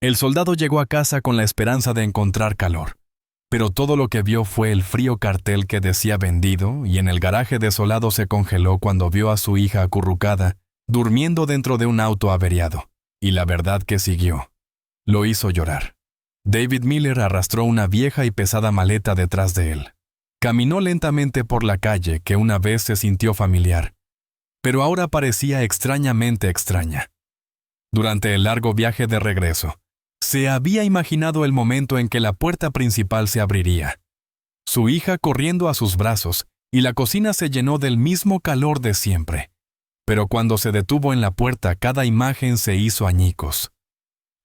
El soldado llegó a casa con la esperanza de encontrar calor, pero todo lo que vio fue el frío cartel que decía vendido, y en el garaje desolado se congeló cuando vio a su hija acurrucada, durmiendo dentro de un auto averiado. Y la verdad que siguió lo hizo llorar. David Miller arrastró una vieja y pesada maleta detrás de él. Caminó lentamente por la calle que una vez se sintió familiar, pero ahora parecía extrañamente extraña. Durante el largo viaje de regreso, se había imaginado el momento en que la puerta principal se abriría, su hija corriendo a sus brazos, y la cocina se llenó del mismo calor de siempre. Pero cuando se detuvo en la puerta, cada imagen se hizo añicos.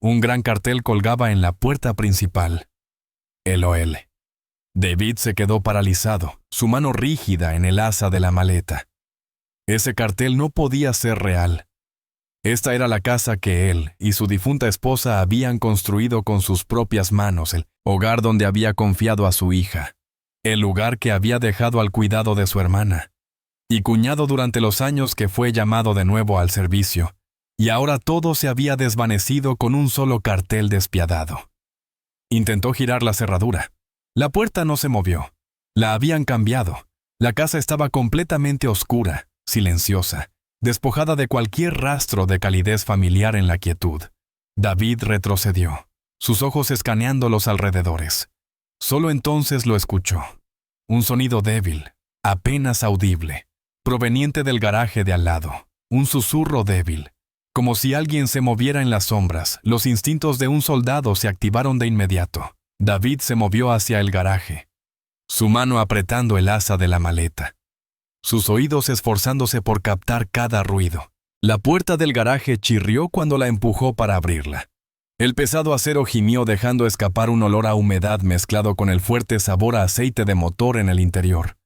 Un gran cartel colgaba en la puerta principal. LOL. David se quedó paralizado, su mano rígida en el asa de la maleta. Ese cartel no podía ser real. Esta era la casa que él y su difunta esposa habían construido con sus propias manos, el hogar donde había confiado a su hija, el lugar que había dejado al cuidado de su hermana y cuñado durante los años que fue llamado de nuevo al servicio, y ahora todo se había desvanecido con un solo cartel despiadado. Intentó girar la cerradura. La puerta no se movió. La habían cambiado. La casa estaba completamente oscura, silenciosa, despojada de cualquier rastro de calidez familiar en la quietud. David retrocedió, sus ojos escaneando los alrededores. Solo entonces lo escuchó. Un sonido débil, apenas audible, proveniente del garaje de al lado. Un susurro débil. Como si alguien se moviera en las sombras, los instintos de un soldado se activaron de inmediato. David se movió hacia el garaje, su mano apretando el asa de la maleta, sus oídos esforzándose por captar cada ruido. La puerta del garaje chirrió cuando la empujó para abrirla. El pesado acero gimió dejando escapar un olor a humedad mezclado con el fuerte sabor a aceite de motor en el interior.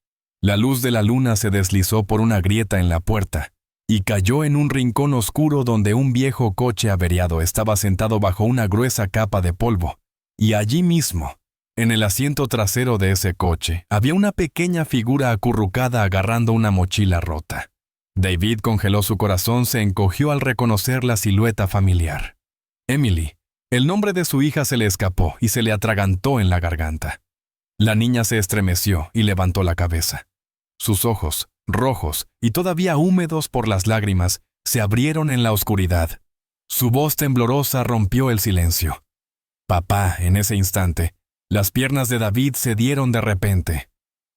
La luz de la luna se deslizó por una grieta en la puerta y cayó en un rincón oscuro donde un viejo coche averiado estaba sentado bajo una gruesa capa de polvo. Y allí mismo, en el asiento trasero de ese coche, había una pequeña figura acurrucada agarrando una mochila rota. David congeló su corazón, se encogió al reconocer la silueta familiar. Emily. El nombre de su hija se le escapó y se le atragantó en la garganta. La niña se estremeció y levantó la cabeza. Sus ojos, rojos y todavía húmedos por las lágrimas, se abrieron en la oscuridad. Su voz temblorosa rompió el silencio. Papá, en ese instante, las piernas de David cedieron de repente.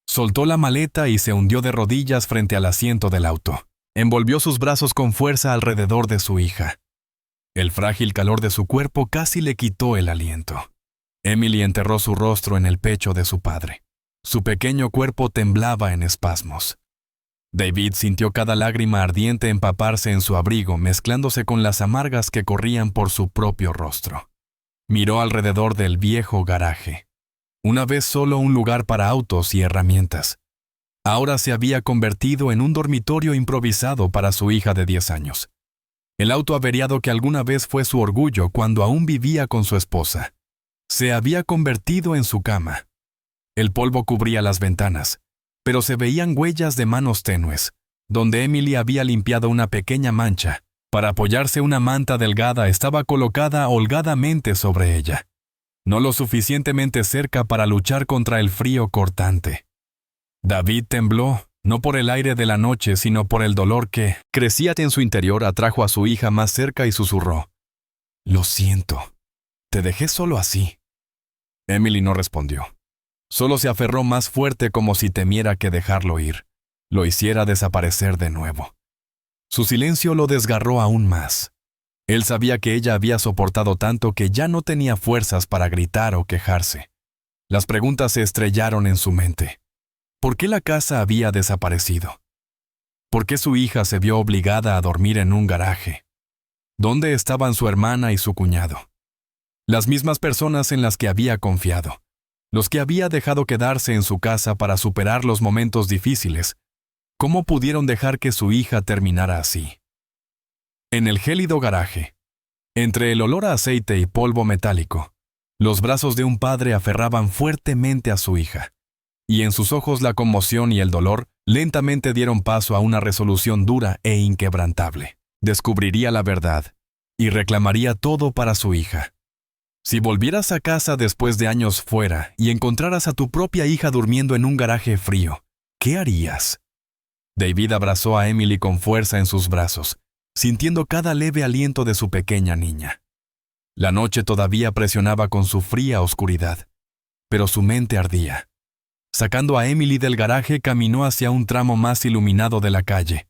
Soltó la maleta y se hundió de rodillas frente al asiento del auto. Envolvió sus brazos con fuerza alrededor de su hija. El frágil calor de su cuerpo casi le quitó el aliento. Emily enterró su rostro en el pecho de su padre. Su pequeño cuerpo temblaba en espasmos. David sintió cada lágrima ardiente empaparse en su abrigo, mezclándose con las amargas que corrían por su propio rostro. Miró alrededor del viejo garaje. Una vez solo un lugar para autos y herramientas. Ahora se había convertido en un dormitorio improvisado para su hija de 10 años. El auto averiado que alguna vez fue su orgullo cuando aún vivía con su esposa. Se había convertido en su cama. El polvo cubría las ventanas, pero se veían huellas de manos tenues, donde Emily había limpiado una pequeña mancha. Para apoyarse una manta delgada estaba colocada holgadamente sobre ella, no lo suficientemente cerca para luchar contra el frío cortante. David tembló, no por el aire de la noche, sino por el dolor que crecía en su interior. Atrajo a su hija más cerca y susurró: «Lo siento, te dejé solo así». Emily no respondió. Solo se aferró más fuerte como si temiera que dejarlo ir lo hiciera desaparecer de nuevo. Su silencio lo desgarró aún más. Él sabía que ella había soportado tanto que ya no tenía fuerzas para gritar o quejarse. Las preguntas se estrellaron en su mente. ¿Por qué la casa había desaparecido? ¿Por qué su hija se vio obligada a dormir en un garaje? ¿Dónde estaban su hermana y su cuñado? Las mismas personas en las que había confiado, los que había dejado quedarse en su casa para superar los momentos difíciles. ¿Cómo pudieron dejar que su hija terminara así? En el gélido garaje, entre el olor a aceite y polvo metálico, los brazos de un padre aferraban fuertemente a su hija, y en sus ojos la conmoción y el dolor lentamente dieron paso a una resolución dura e inquebrantable. Descubriría la verdad y reclamaría todo para su hija. Si volvieras a casa después de años fuera y encontraras a tu propia hija durmiendo en un garaje frío, ¿qué harías? David abrazó a Emily con fuerza en sus brazos, sintiendo cada leve aliento de su pequeña niña. La noche todavía presionaba con su fría oscuridad, pero su mente ardía. Sacando a Emily del garaje, caminó hacia un tramo más iluminado de la calle.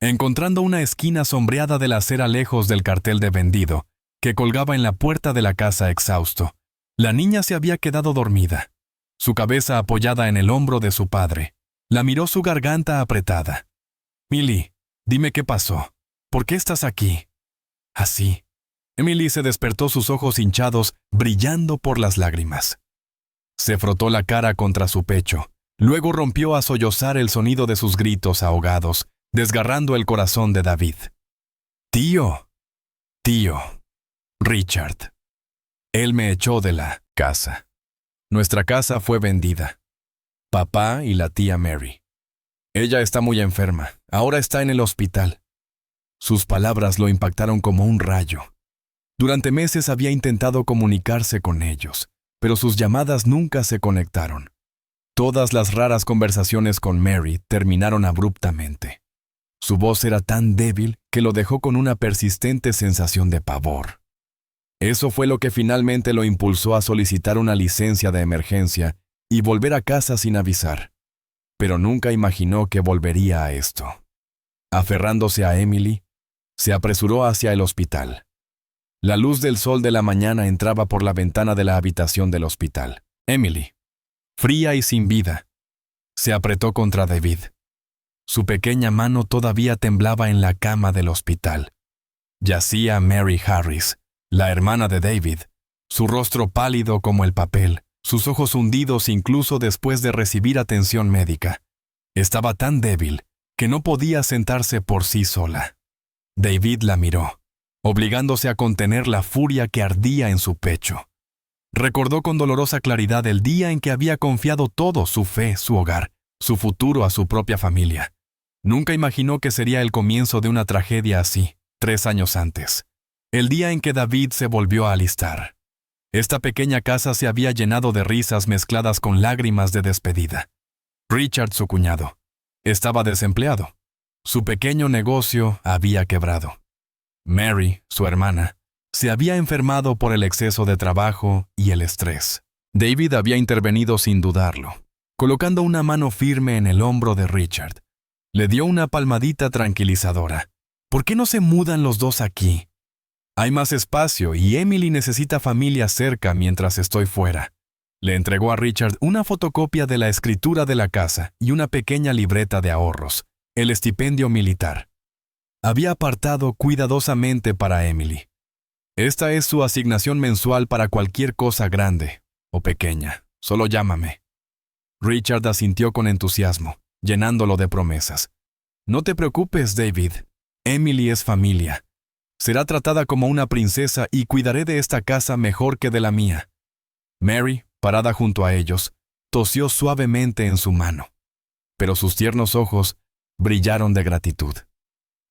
Encontrando una esquina sombreada de la acera lejos del cartel de vendido, que colgaba en la puerta de la casa exhausto, la niña se había quedado dormida, su cabeza apoyada en el hombro de su padre. La miró su garganta apretada. «Millie, dime qué pasó. ¿Por qué estás aquí?» Así. Emily se despertó, sus ojos hinchados, brillando por las lágrimas. Se frotó la cara contra su pecho. Luego rompió a sollozar el sonido de sus gritos ahogados, desgarrando el corazón de David. «Tío, tío, Richard. Él me echó de la casa. Nuestra casa fue vendida. Papá y la tía Mary. Ella está muy enferma. Ahora está en el hospital». Sus palabras lo impactaron como un rayo. Durante meses había intentado comunicarse con ellos, pero sus llamadas nunca se conectaron. Todas las raras conversaciones con Mary terminaron abruptamente. Su voz era tan débil que lo dejó con una persistente sensación de pavor. Eso fue lo que finalmente lo impulsó a solicitar una licencia de emergencia y volver a casa sin avisar. Pero nunca imaginó que volvería a esto. Aferrándose a Emily, se apresuró hacia el hospital. La luz del sol de la mañana entraba por la ventana de la habitación del hospital. Emily, fría y sin vida, se apretó contra David. Su pequeña mano todavía temblaba en la cama del hospital. Yacía Mary Harris, la hermana de David, su rostro pálido como el papel, sus ojos hundidos incluso después de recibir atención médica. Estaba tan débil que no podía sentarse por sí sola. David la miró, obligándose a contener la furia que ardía en su pecho. Recordó con dolorosa claridad el día en que había confiado todo, su fe, su hogar, su futuro a su propia familia. Nunca imaginó que sería el comienzo de una tragedia así, 3 años antes. El día en que David se volvió a alistar. Esta pequeña casa se había llenado de risas mezcladas con lágrimas de despedida. Richard, su cuñado, estaba desempleado. Su pequeño negocio había quebrado. Mary, su hermana, se había enfermado por el exceso de trabajo y el estrés. David había intervenido sin dudarlo, colocando una mano firme en el hombro de Richard. Le dio una palmadita tranquilizadora. «¿Por qué no se mudan los dos aquí? Hay más espacio y Emily necesita familia cerca mientras estoy fuera». Le entregó a Richard una fotocopia de la escritura de la casa y una pequeña libreta de ahorros, el estipendio militar. Había apartado cuidadosamente para Emily. «Esta es su asignación mensual para cualquier cosa grande o pequeña. Solo llámame». Richard asintió con entusiasmo, llenándolo de promesas. «No te preocupes, David. Emily es familia. Será tratada como una princesa y cuidaré de esta casa mejor que de la mía». Mary, parada junto a ellos, tosió suavemente en su mano, pero sus tiernos ojos brillaron de gratitud.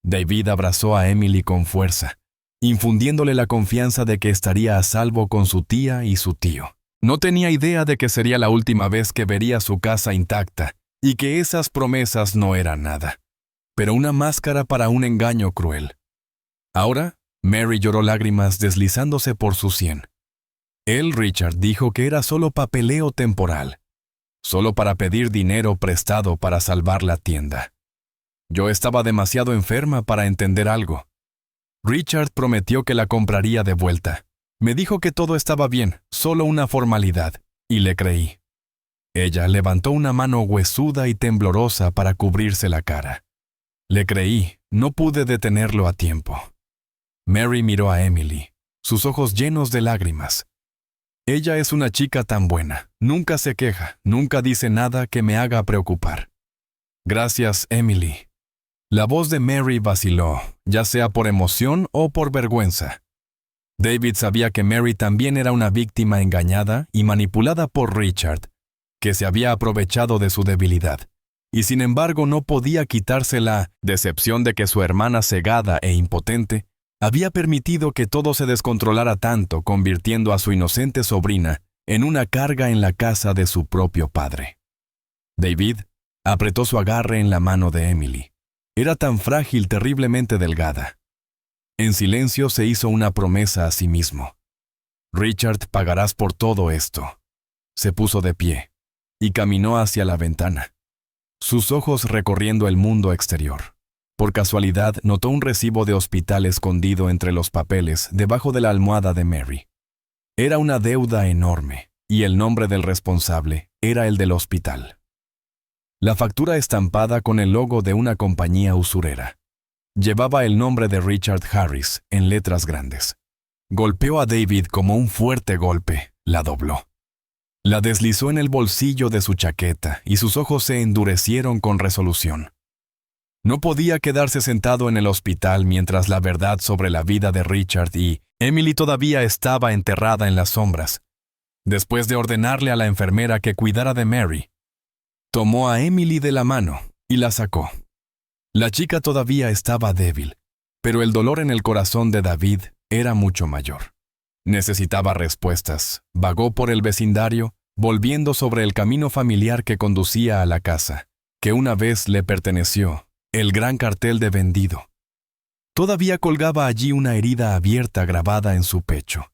David abrazó a Emily con fuerza, infundiéndole la confianza de que estaría a salvo con su tía y su tío. No tenía idea de que sería la última vez que vería su casa intacta y que esas promesas no eran nada, pero una máscara para un engaño cruel. Ahora, Mary lloró lágrimas deslizándose por su sien. Él, Richard, dijo que era solo papeleo temporal, solo para pedir dinero prestado para salvar la tienda. Yo estaba demasiado enferma para entender algo. Richard prometió que la compraría de vuelta. Me dijo que todo estaba bien, solo una formalidad, y le creí. Ella levantó una mano huesuda y temblorosa para cubrirse la cara. Le creí, no pude detenerlo a tiempo. Mary miró a Emily, sus ojos llenos de lágrimas. Ella es una chica tan buena, nunca se queja, nunca dice nada que me haga preocupar. Gracias, Emily. La voz de Mary vaciló, ya sea por emoción o por vergüenza. David sabía que Mary también era una víctima engañada y manipulada por Richard, que se había aprovechado de su debilidad, y sin embargo no podía quitarse la decepción de que su hermana cegada e impotente Había permitido que todo se descontrolara tanto, convirtiendo a su inocente sobrina en una carga en la casa de su propio padre. David apretó su agarre en la mano de Emily. Era tan frágil, terriblemente delgada. En silencio se hizo una promesa a sí mismo. «Richard, pagarás por todo esto». Se puso de pie y caminó hacia la ventana, sus ojos recorriendo el mundo exterior. Por casualidad, notó un recibo de hospital escondido entre los papeles debajo de la almohada de Mary. Era una deuda enorme, y el nombre del responsable era el del hospital. La factura estampada con el logo de una compañía usurera. Llevaba el nombre de Richard Harris en letras grandes. Golpeó a David como un fuerte golpe, la dobló. La deslizó en el bolsillo de su chaqueta y sus ojos se endurecieron con resolución. No podía quedarse sentado en el hospital mientras la verdad sobre la vida de Richard y Emily todavía estaba enterrada en las sombras. Después de ordenarle a la enfermera que cuidara de Mary, tomó a Emily de la mano y la sacó. La chica todavía estaba débil, pero el dolor en el corazón de David era mucho mayor. Necesitaba respuestas. Vagó por el vecindario, volviendo sobre el camino familiar que conducía a la casa, que una vez le perteneció, el gran cartel de vendido. Todavía colgaba allí una herida abierta grabada en su pecho.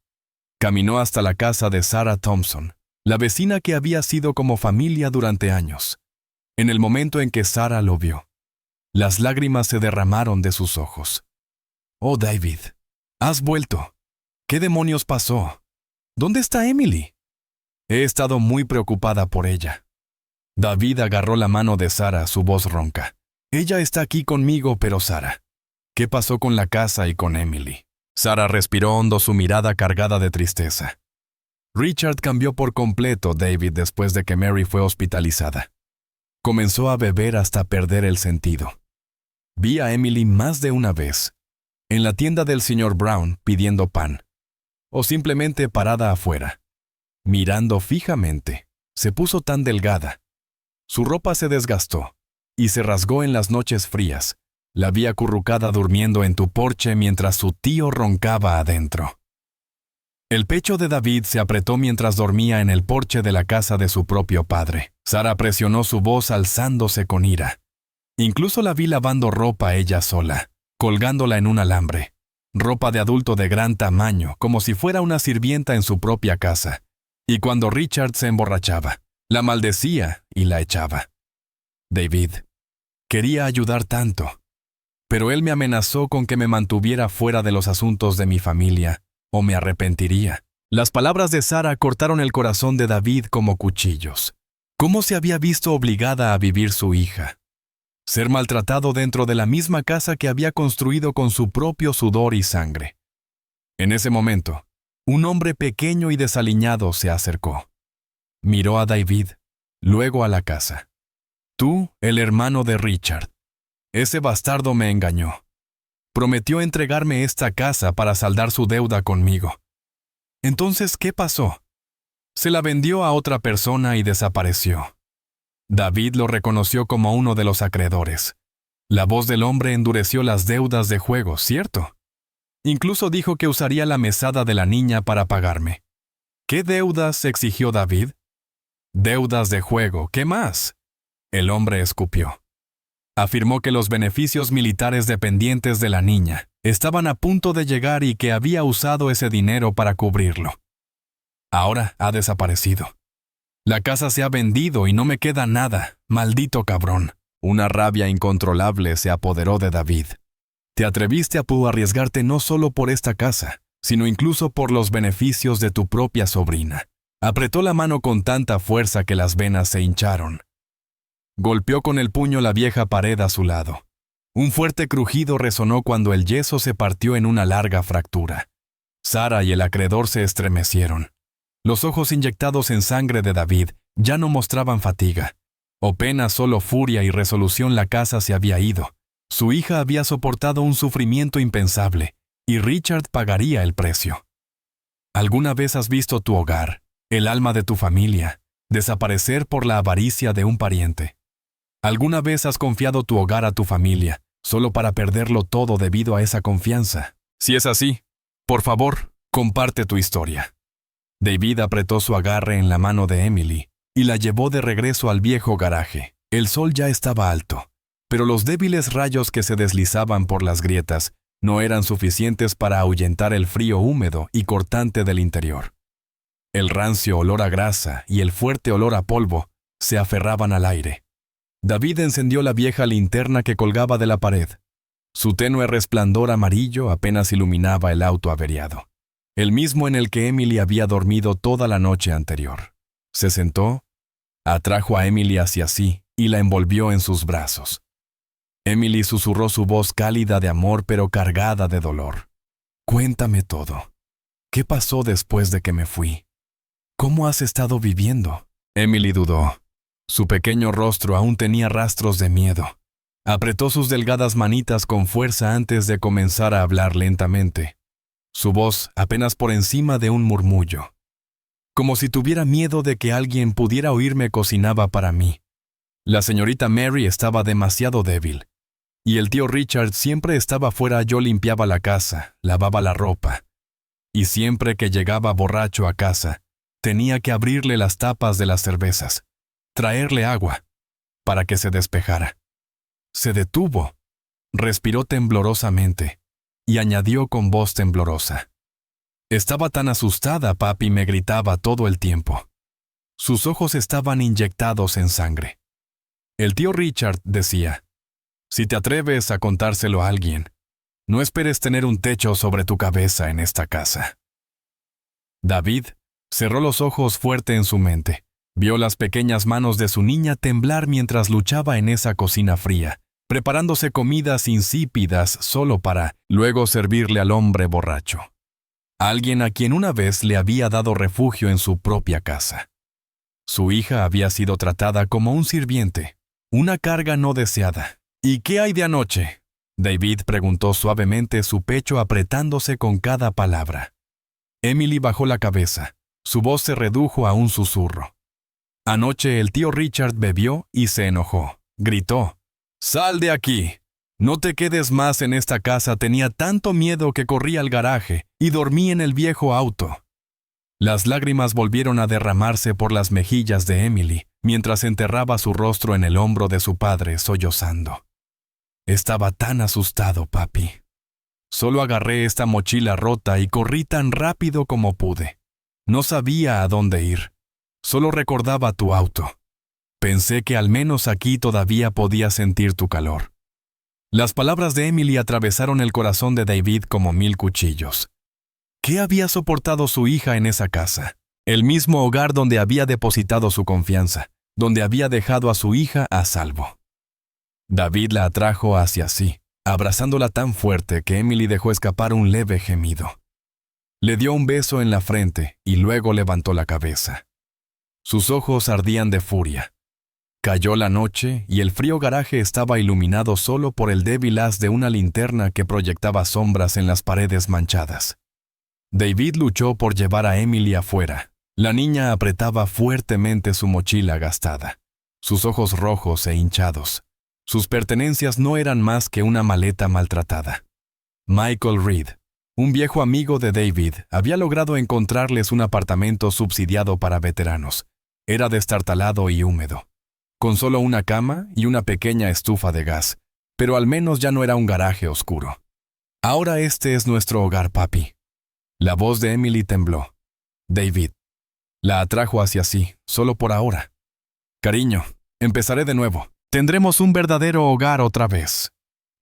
Caminó hasta la casa de Sarah Thompson, la vecina que había sido como familia durante años. En el momento en que Sarah lo vio, las lágrimas se derramaron de sus ojos. «Oh, David, has vuelto. ¿Qué demonios pasó? ¿Dónde está Emily?» «He estado muy preocupada por ella». David agarró la mano de Sarah, su voz ronca. «Ella está aquí conmigo, pero Sarah, ¿qué pasó con la casa y con Emily?» Sarah respiró hondo, su mirada cargada de tristeza. Richard cambió por completo, David, después de que Mary fue hospitalizada. Comenzó a beber hasta perder el sentido. Vi a Emily más de una vez, en la tienda del señor Brown pidiendo pan, o simplemente parada afuera, mirando fijamente. Se puso tan delgada. Su ropa se desgastó y se rasgó en las noches frías. La vi acurrucada durmiendo en tu porche mientras su tío roncaba adentro. El pecho de David se apretó mientras dormía en el porche de la casa de su propio padre. Sarah presionó su voz alzándose con ira. Incluso la vi lavando ropa ella sola, colgándola en un alambre. Ropa de adulto de gran tamaño, como si fuera una sirvienta en su propia casa. Y cuando Richard se emborrachaba, la maldecía y la echaba. David, quería ayudar tanto, pero él me amenazó con que me mantuviera fuera de los asuntos de mi familia, o me arrepentiría. Las palabras de Sarah cortaron el corazón de David como cuchillos. ¿Cómo se había visto obligada a vivir su hija? Ser maltratado dentro de la misma casa que había construido con su propio sudor y sangre. En ese momento, un hombre pequeño y desaliñado se acercó. Miró a David, luego a la casa. «Tú, el hermano de Richard. Ese bastardo me engañó. Prometió entregarme esta casa para saldar su deuda conmigo. Entonces, ¿qué pasó? Se la vendió a otra persona y desapareció». David lo reconoció como uno de los acreedores. La voz del hombre endureció las deudas de juego, ¿cierto? Incluso dijo que usaría la mesada de la niña para pagarme. ¿Qué deudas exigió David? «Deudas de juego, ¿qué más?». El hombre escupió. Afirmó que los beneficios militares dependientes de la niña estaban a punto de llegar y que había usado ese dinero para cubrirlo. Ahora ha desaparecido. La casa se ha vendido y no me queda nada, maldito cabrón. Una rabia incontrolable se apoderó de David. Te atreviste a arriesgarte no solo por esta casa, sino incluso por los beneficios de tu propia sobrina. Apretó la mano con tanta fuerza que las venas se hincharon. Golpeó con el puño la vieja pared a su lado. Un fuerte crujido resonó cuando el yeso se partió en una larga fractura. Sarah y el acreedor se estremecieron. Los ojos inyectados en sangre de David ya no mostraban fatiga. O pena, solo furia y resolución. La casa se había ido. Su hija había soportado un sufrimiento impensable, y Richard pagaría el precio. ¿Alguna vez has visto tu hogar, el alma de tu familia, desaparecer por la avaricia de un pariente? ¿Alguna vez has confiado tu hogar a tu familia, solo para perderlo todo debido a esa confianza? Si es así, por favor, comparte tu historia. David apretó su agarre en la mano de Emily y la llevó de regreso al viejo garaje. El sol ya estaba alto, pero los débiles rayos que se deslizaban por las grietas no eran suficientes para ahuyentar el frío húmedo y cortante del interior. El rancio olor a grasa y el fuerte olor a polvo se aferraban al aire. David encendió la vieja linterna que colgaba de la pared. Su tenue resplandor amarillo apenas iluminaba el auto averiado, el mismo en el que Emily había dormido toda la noche anterior. Se sentó, atrajo a Emily hacia sí y la envolvió en sus brazos. Emily susurró su voz cálida de amor pero cargada de dolor. Cuéntame todo. ¿Qué pasó después de que me fui? ¿Cómo has estado viviendo? Emily dudó. Su pequeño rostro aún tenía rastros de miedo. Apretó sus delgadas manitas con fuerza antes de comenzar a hablar lentamente. Su voz apenas por encima de un murmullo. Como si tuviera miedo de que alguien pudiera oírme, cocinaba para mí. La señorita Mary estaba demasiado débil. Y el tío Richard siempre estaba fuera. Yo limpiaba la casa, lavaba la ropa. Y siempre que llegaba borracho a casa, tenía que abrirle las tapas de las cervezas, traerle agua, para que se despejara. Se detuvo, respiró temblorosamente, y añadió con voz temblorosa. Estaba tan asustada, papi me gritaba todo el tiempo. Sus ojos estaban inyectados en sangre. El tío Richard decía, si te atreves a contárselo a alguien, no esperes tener un techo sobre tu cabeza en esta casa. David cerró los ojos fuerte en su mente. Vio las pequeñas manos de su niña temblar mientras luchaba en esa cocina fría, preparándose comidas insípidas solo para luego servirle al hombre borracho. Alguien a quien una vez le había dado refugio en su propia casa. Su hija había sido tratada como un sirviente, una carga no deseada. ¿Y qué hay de anoche? David preguntó suavemente, su pecho apretándose con cada palabra. Emily bajó la cabeza. Su voz se redujo a un susurro. Anoche el tío Richard bebió y se enojó. Gritó, «¡Sal de aquí! No te quedes más en esta casa. Tenía tanto miedo que corrí al garaje y dormí en el viejo auto». Las lágrimas volvieron a derramarse por las mejillas de Emily, mientras enterraba su rostro en el hombro de su padre, sollozando. Estaba tan asustado, papi. Solo agarré esta mochila rota y corrí tan rápido como pude. No sabía a dónde ir. Solo recordaba tu auto. Pensé que al menos aquí todavía podía sentir tu calor. Las palabras de Emily atravesaron el corazón de David como 1000 cuchillos. ¿Qué había soportado su hija en esa casa? El mismo hogar donde había depositado su confianza, donde había dejado a su hija a salvo. David la atrajo hacia sí, abrazándola tan fuerte que Emily dejó escapar un leve gemido. Le dio un beso en la frente y luego levantó la cabeza. Sus ojos ardían de furia. Cayó la noche y el frío garaje estaba iluminado solo por el débil haz de una linterna que proyectaba sombras en las paredes manchadas. David luchó por llevar a Emily afuera. La niña apretaba fuertemente su mochila gastada, sus ojos rojos e hinchados. Sus pertenencias no eran más que una maleta maltratada. Michael Reed, un viejo amigo de David, había logrado encontrarles un apartamento subsidiado para veteranos. Era destartalado y húmedo, con solo una cama y una pequeña estufa de gas, pero al menos ya no era un garaje oscuro. Ahora este es nuestro hogar, papi. La voz de Emily tembló. David la atrajo hacia sí, solo por ahora. Cariño, empezaré de nuevo. Tendremos un verdadero hogar otra vez.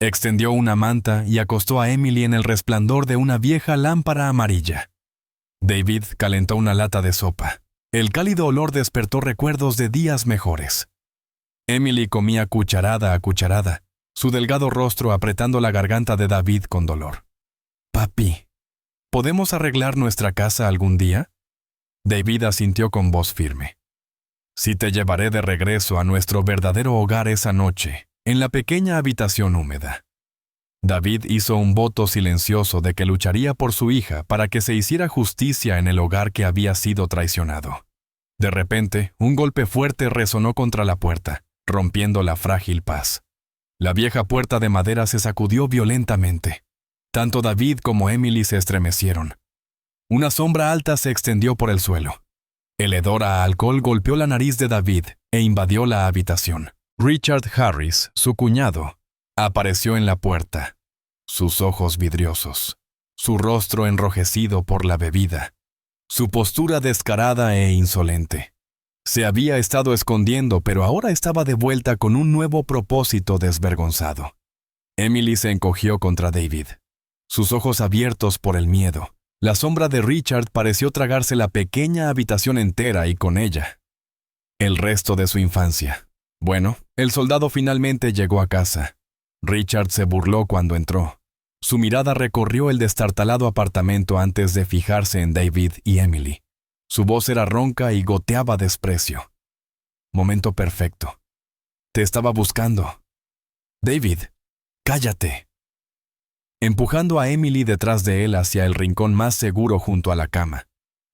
Extendió una manta y acostó a Emily en el resplandor de una vieja lámpara amarilla. David calentó una lata de sopa. El cálido olor despertó recuerdos de días mejores. Emily comía cucharada a cucharada, su delgado rostro apretando la garganta de David con dolor. Papi, ¿podemos arreglar nuestra casa algún día? David asintió con voz firme. Sí, te llevaré de regreso a nuestro verdadero hogar esa noche, en la pequeña habitación húmeda. David hizo un voto silencioso de que lucharía por su hija para que se hiciera justicia en el hogar que había sido traicionado. De repente, un golpe fuerte resonó contra la puerta, rompiendo la frágil paz. La vieja puerta de madera se sacudió violentamente. Tanto David como Emily se estremecieron. Una sombra alta se extendió por el suelo. El hedor a alcohol golpeó la nariz de David e invadió la habitación. Richard Harris, su cuñado, apareció en la puerta, sus ojos vidriosos, su rostro enrojecido por la bebida, su postura descarada e insolente. Se había estado escondiendo, pero ahora estaba de vuelta con un nuevo propósito desvergonzado. Emily se encogió contra David, sus ojos abiertos por el miedo. La sombra de Richard pareció tragarse la pequeña habitación entera y con ella el resto de su infancia. Bueno, el soldado finalmente llegó a casa. Richard se burló cuando entró. Su mirada recorrió el destartalado apartamento antes de fijarse en David y Emily. Su voz era ronca y goteaba desprecio. Momento perfecto. Te estaba buscando. David, cállate. Empujando a Emily detrás de él hacia el rincón más seguro junto a la cama.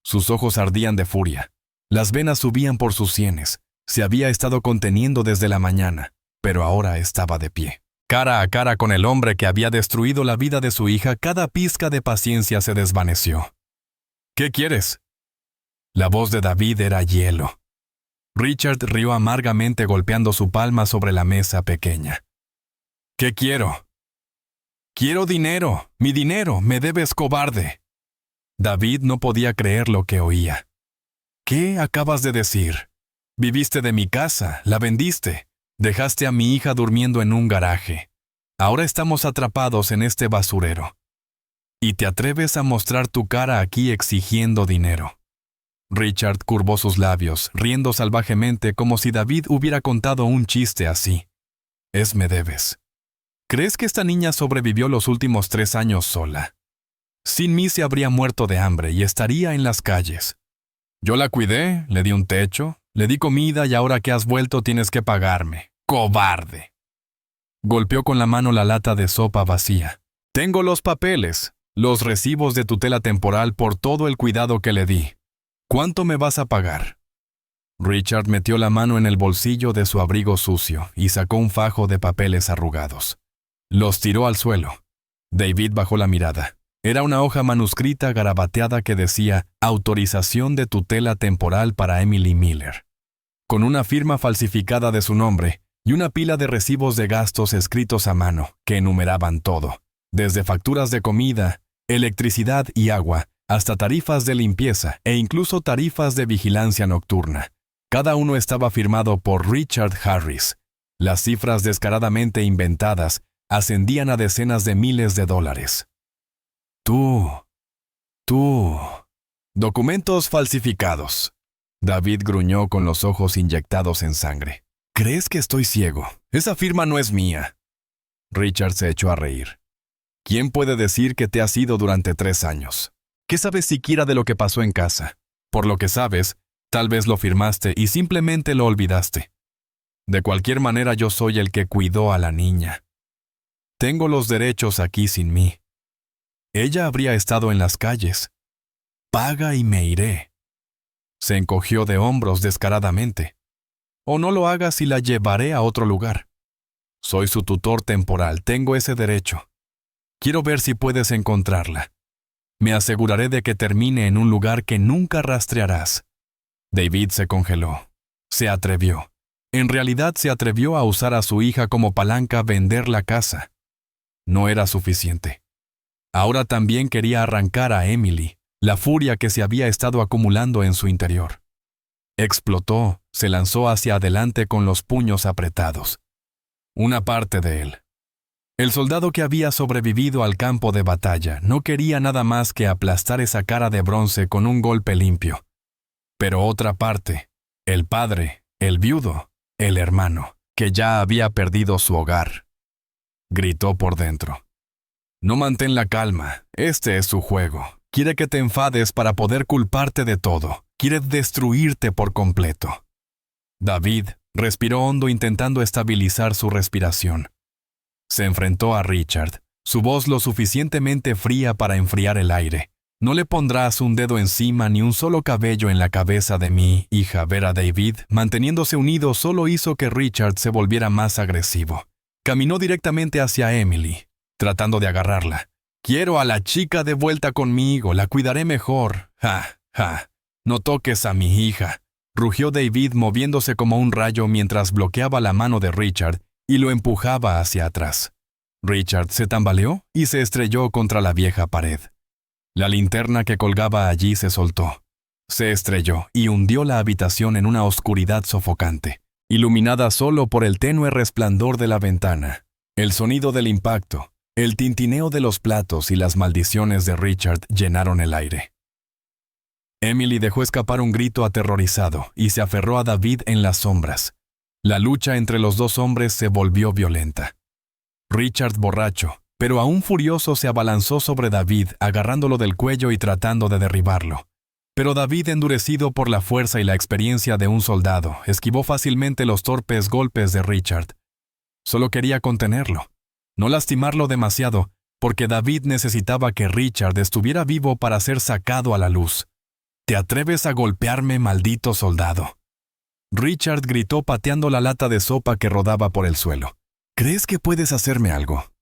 Sus ojos ardían de furia. Las venas subían por sus sienes. Se había estado conteniendo desde la mañana, pero ahora estaba de pie. Cara a cara con el hombre que había destruido la vida de su hija, cada pizca de paciencia se desvaneció. ¿Qué quieres? La voz de David era hielo. Richard rió amargamente golpeando su palma sobre la mesa pequeña. ¿Qué quiero? Quiero dinero, mi dinero, me debes, cobarde. David no podía creer lo que oía. ¿Qué acabas de decir? Viviste de mi casa, la vendiste, dejaste a mi hija durmiendo en un garaje. Ahora estamos atrapados en este basurero. Y te atreves a mostrar tu cara aquí exigiendo dinero. Richard curvó sus labios, riendo salvajemente como si David hubiera contado un chiste así. Me debes. ¿Crees que esta niña sobrevivió los últimos 3 años sola? Sin mí se habría muerto de hambre y estaría en las calles. Yo la cuidé, le di un techo, le di comida y ahora que has vuelto tienes que pagarme. ¡Cobarde! Golpeó con la mano la lata de sopa vacía. Tengo los papeles, los recibos de tutela temporal por todo el cuidado que le di. ¿Cuánto me vas a pagar? Richard metió la mano en el bolsillo de su abrigo sucio y sacó un fajo de papeles arrugados. Los tiró al suelo. David bajó la mirada. Era una hoja manuscrita garabateada que decía «Autorización de tutela temporal para Emily Miller», con una firma falsificada de su nombre y una pila de recibos de gastos escritos a mano que enumeraban todo, desde facturas de comida, electricidad y agua, hasta tarifas de limpieza e incluso tarifas de vigilancia nocturna. Cada uno estaba firmado por Richard Harris. Las cifras descaradamente inventadas ascendían a decenas de miles de dólares. Tú. Documentos falsificados. David gruñó con los ojos inyectados en sangre. ¿Crees que estoy ciego? Esa firma no es mía. Richard se echó a reír. ¿Quién puede decir que te has ido durante 3 años? ¿Qué sabes siquiera de lo que pasó en casa? Por lo que sabes, tal vez lo firmaste y simplemente lo olvidaste. De cualquier manera, yo soy el que cuidó a la niña. Tengo los derechos aquí sin mí. Ella habría estado en las calles. Paga y me iré. Se encogió de hombros descaradamente. O no lo hagas y la llevaré a otro lugar. Soy su tutor temporal, tengo ese derecho. Quiero ver si puedes encontrarla. Me aseguraré de que termine en un lugar que nunca rastrearás. David se congeló. Se atrevió. En realidad se atrevió a usar a su hija como palanca a vender la casa. No era suficiente. Ahora también quería arrancar a Emily, la furia que se había estado acumulando en su interior. Explotó, se lanzó hacia adelante con los puños apretados. Una parte de él. El soldado que había sobrevivido al campo de batalla no quería nada más que aplastar esa cara de bronce con un golpe limpio. Pero otra parte, el padre, el viudo, el hermano, que ya había perdido su hogar. Gritó por dentro. No mantén la calma, este es su juego. Quiere que te enfades para poder culparte de todo. Quiere destruirte por completo. David respiró hondo intentando estabilizar su respiración. Se enfrentó a Richard, su voz lo suficientemente fría para enfriar el aire. No le pondrás un dedo encima ni un solo cabello en la cabeza de mi hija. Ver a David manteniéndose unido solo hizo que Richard se volviera más agresivo. Caminó directamente hacia Emily, tratando de agarrarla, Quiero a la chica de vuelta conmigo, la cuidaré mejor. ¡Ja, ja! No toques a mi hija, rugió David moviéndose como un rayo mientras bloqueaba la mano de Richard y lo empujaba hacia atrás. Richard se tambaleó y se estrelló contra la vieja pared. La linterna que colgaba allí se soltó. Se estrelló y hundió la habitación en una oscuridad sofocante, iluminada solo por el tenue resplandor de la ventana. El sonido del impacto, el tintineo de los platos y las maldiciones de Richard llenaron el aire. Emily dejó escapar un grito aterrorizado y se aferró a David en las sombras. La lucha entre los dos hombres se volvió violenta. Richard, borracho, pero aún furioso, se abalanzó sobre David, agarrándolo del cuello y tratando de derribarlo. Pero David, endurecido por la fuerza y la experiencia de un soldado, esquivó fácilmente los torpes golpes de Richard. Solo quería contenerlo, no lastimarlo demasiado, porque David necesitaba que Richard estuviera vivo para ser sacado a la luz. «¿Te atreves a golpearme, maldito soldado?», Richard gritó pateando la lata de sopa que rodaba por el suelo. «¿Crees que puedes hacerme algo?».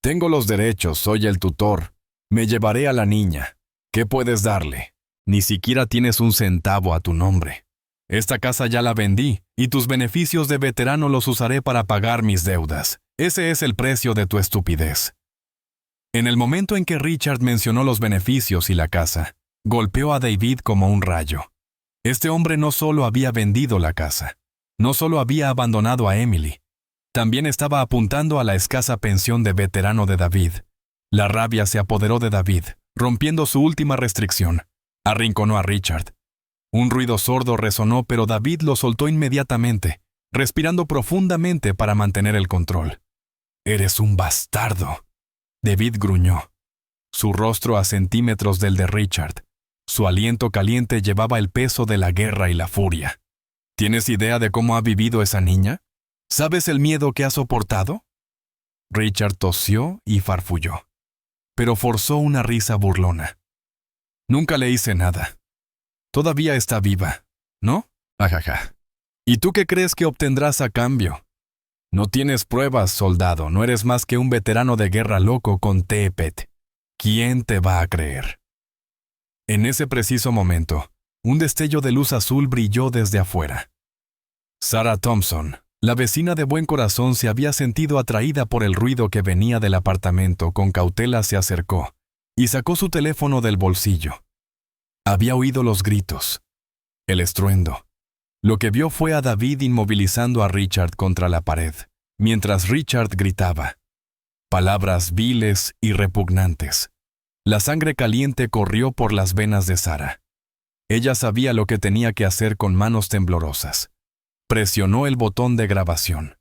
«Tengo los derechos, soy el tutor. Me llevaré a la niña. ¿Qué puedes darle? Ni siquiera tienes un centavo a tu nombre. Esta casa ya la vendí, y tus beneficios de veterano los usaré para pagar mis deudas. Ese es el precio de tu estupidez». En el momento en que Richard mencionó los beneficios y la casa, golpeó a David como un rayo. Este hombre no solo había vendido la casa, no solo había abandonado a Emily, también estaba apuntando a la escasa pensión de veterano de David. La rabia se apoderó de David, rompiendo su última restricción. Arrinconó a Richard. Un ruido sordo resonó, pero David lo soltó inmediatamente, respirando profundamente para mantener el control. «Eres un bastardo», David gruñó, su rostro a centímetros del de Richard. Su aliento caliente llevaba el peso de la guerra y la furia. ¿Tienes idea de cómo ha vivido esa niña? ¿Sabes el miedo que ha soportado? Richard tosió y farfulló, pero forzó una risa burlona. Nunca le hice nada. Todavía está viva, ¿no? Ajaja. ¿Y tú qué crees que obtendrás a cambio? No tienes pruebas, soldado, no eres más que un veterano de guerra loco con Teepet. ¿Quién te va a creer? En ese preciso momento, un destello de luz azul brilló desde afuera. Sarah Thompson, la vecina de buen corazón, se había sentido atraída por el ruido que venía del apartamento. Con cautela se acercó y sacó su teléfono del bolsillo. Había oído los gritos, el estruendo. Lo que vio fue a David inmovilizando a Richard contra la pared, mientras Richard gritaba. Palabras viles y repugnantes. La sangre caliente corrió por las venas de Sarah. Ella sabía lo que tenía que hacer con manos temblorosas. Presionó el botón de grabación.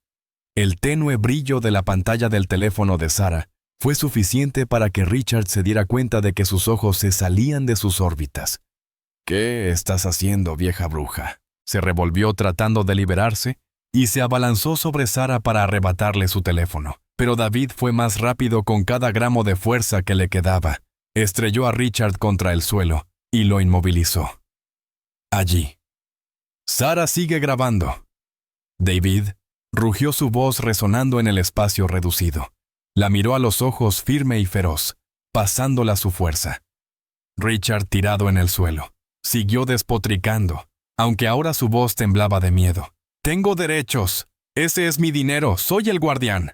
El tenue brillo de la pantalla del teléfono de Sarah fue suficiente para que Richard se diera cuenta de que sus ojos se salían de sus órbitas. «¿Qué estás haciendo, vieja bruja?». Se revolvió tratando de liberarse y se abalanzó sobre Sarah para arrebatarle su teléfono. Pero David fue más rápido con cada gramo de fuerza que le quedaba. Estrelló a Richard contra el suelo y lo inmovilizó. Allí. «Sarah, sigue grabando». «David», rugió su voz resonando en el espacio reducido. La miró a los ojos firme y feroz, pasándola su fuerza. Richard, tirado en el suelo, siguió despotricando, aunque ahora su voz temblaba de miedo. «Tengo derechos. Ese es mi dinero. Soy el guardián».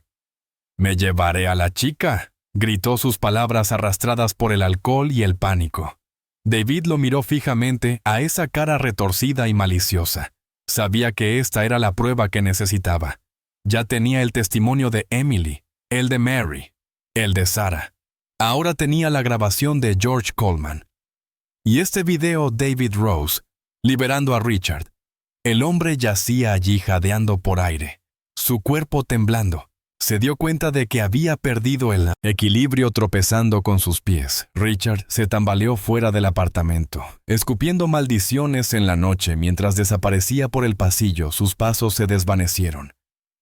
«Me llevaré a la chica», gritó, sus palabras arrastradas por el alcohol y el pánico. David lo miró fijamente a esa cara retorcida y maliciosa. Sabía que esta era la prueba que necesitaba. Ya tenía el testimonio de Emily, el de Mary, el de Sarah. Ahora tenía la grabación de George Coleman. Y este video, David Rose, liberando a Richard. El hombre yacía allí jadeando por aire, su cuerpo temblando. Se dio cuenta de que había perdido el equilibrio tropezando con sus pies. Richard se tambaleó fuera del apartamento, escupiendo maldiciones en la noche. Mientras desaparecía por el pasillo, sus pasos se desvanecieron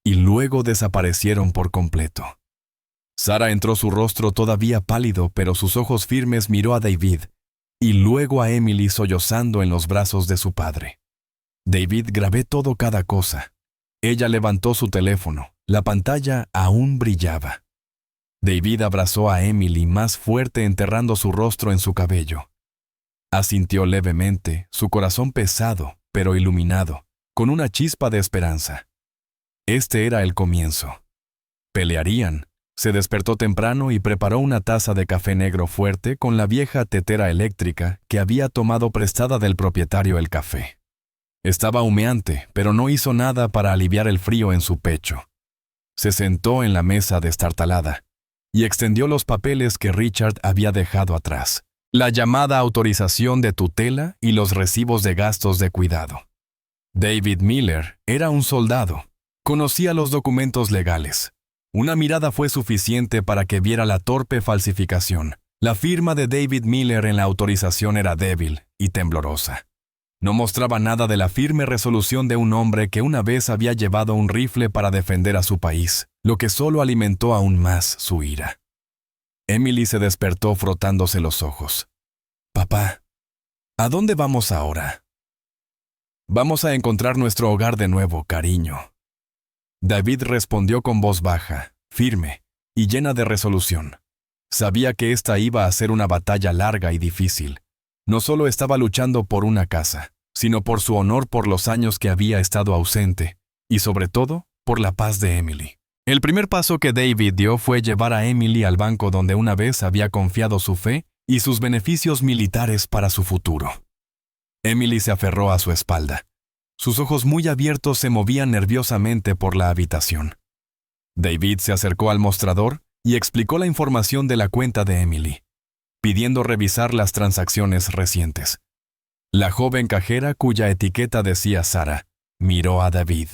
y luego desaparecieron por completo. Sarah entró, su rostro todavía pálido, pero sus ojos firmes. Miró a David y luego a Emily sollozando en los brazos de su padre. «David, grabé todo, cada cosa». Ella levantó su teléfono. La pantalla aún brillaba. David abrazó a Emily más fuerte, enterrando su rostro en su cabello. Asintió levemente, su corazón pesado, pero iluminado, con una chispa de esperanza. Este era el comienzo. Pelearían. Se despertó temprano y preparó una taza de café negro fuerte con la vieja tetera eléctrica que había tomado prestada del propietario del café. Estaba humeante, pero no hizo nada para aliviar el frío en su pecho. Se sentó en la mesa destartalada y extendió los papeles que Richard había dejado atrás. La llamada autorización de tutela y los recibos de gastos de cuidado. David Miller era un soldado. Conocía los documentos legales. Una mirada fue suficiente para que viera la torpe falsificación. La firma de David Miller en la autorización era débil y temblorosa. No mostraba nada de la firme resolución de un hombre que una vez había llevado un rifle para defender a su país, lo que solo alimentó aún más su ira. Emily se despertó frotándose los ojos. «Papá, ¿a dónde vamos ahora?» «Vamos a encontrar nuestro hogar de nuevo, cariño». David respondió con voz baja, firme y llena de resolución. Sabía que esta iba a ser una batalla larga y difícil. No solo estaba luchando por una casa, sino por su honor por los años que había estado ausente, y sobre todo, por la paz de Emily. El primer paso que David dio fue llevar a Emily al banco donde una vez había confiado su fe y sus beneficios militares para su futuro. Emily se aferró a su espalda. Sus ojos muy abiertos se movían nerviosamente por la habitación. David se acercó al mostrador y explicó la información de la cuenta de Emily, pidiendo revisar las transacciones recientes. La joven cajera, cuya etiqueta decía Sara, miró a David.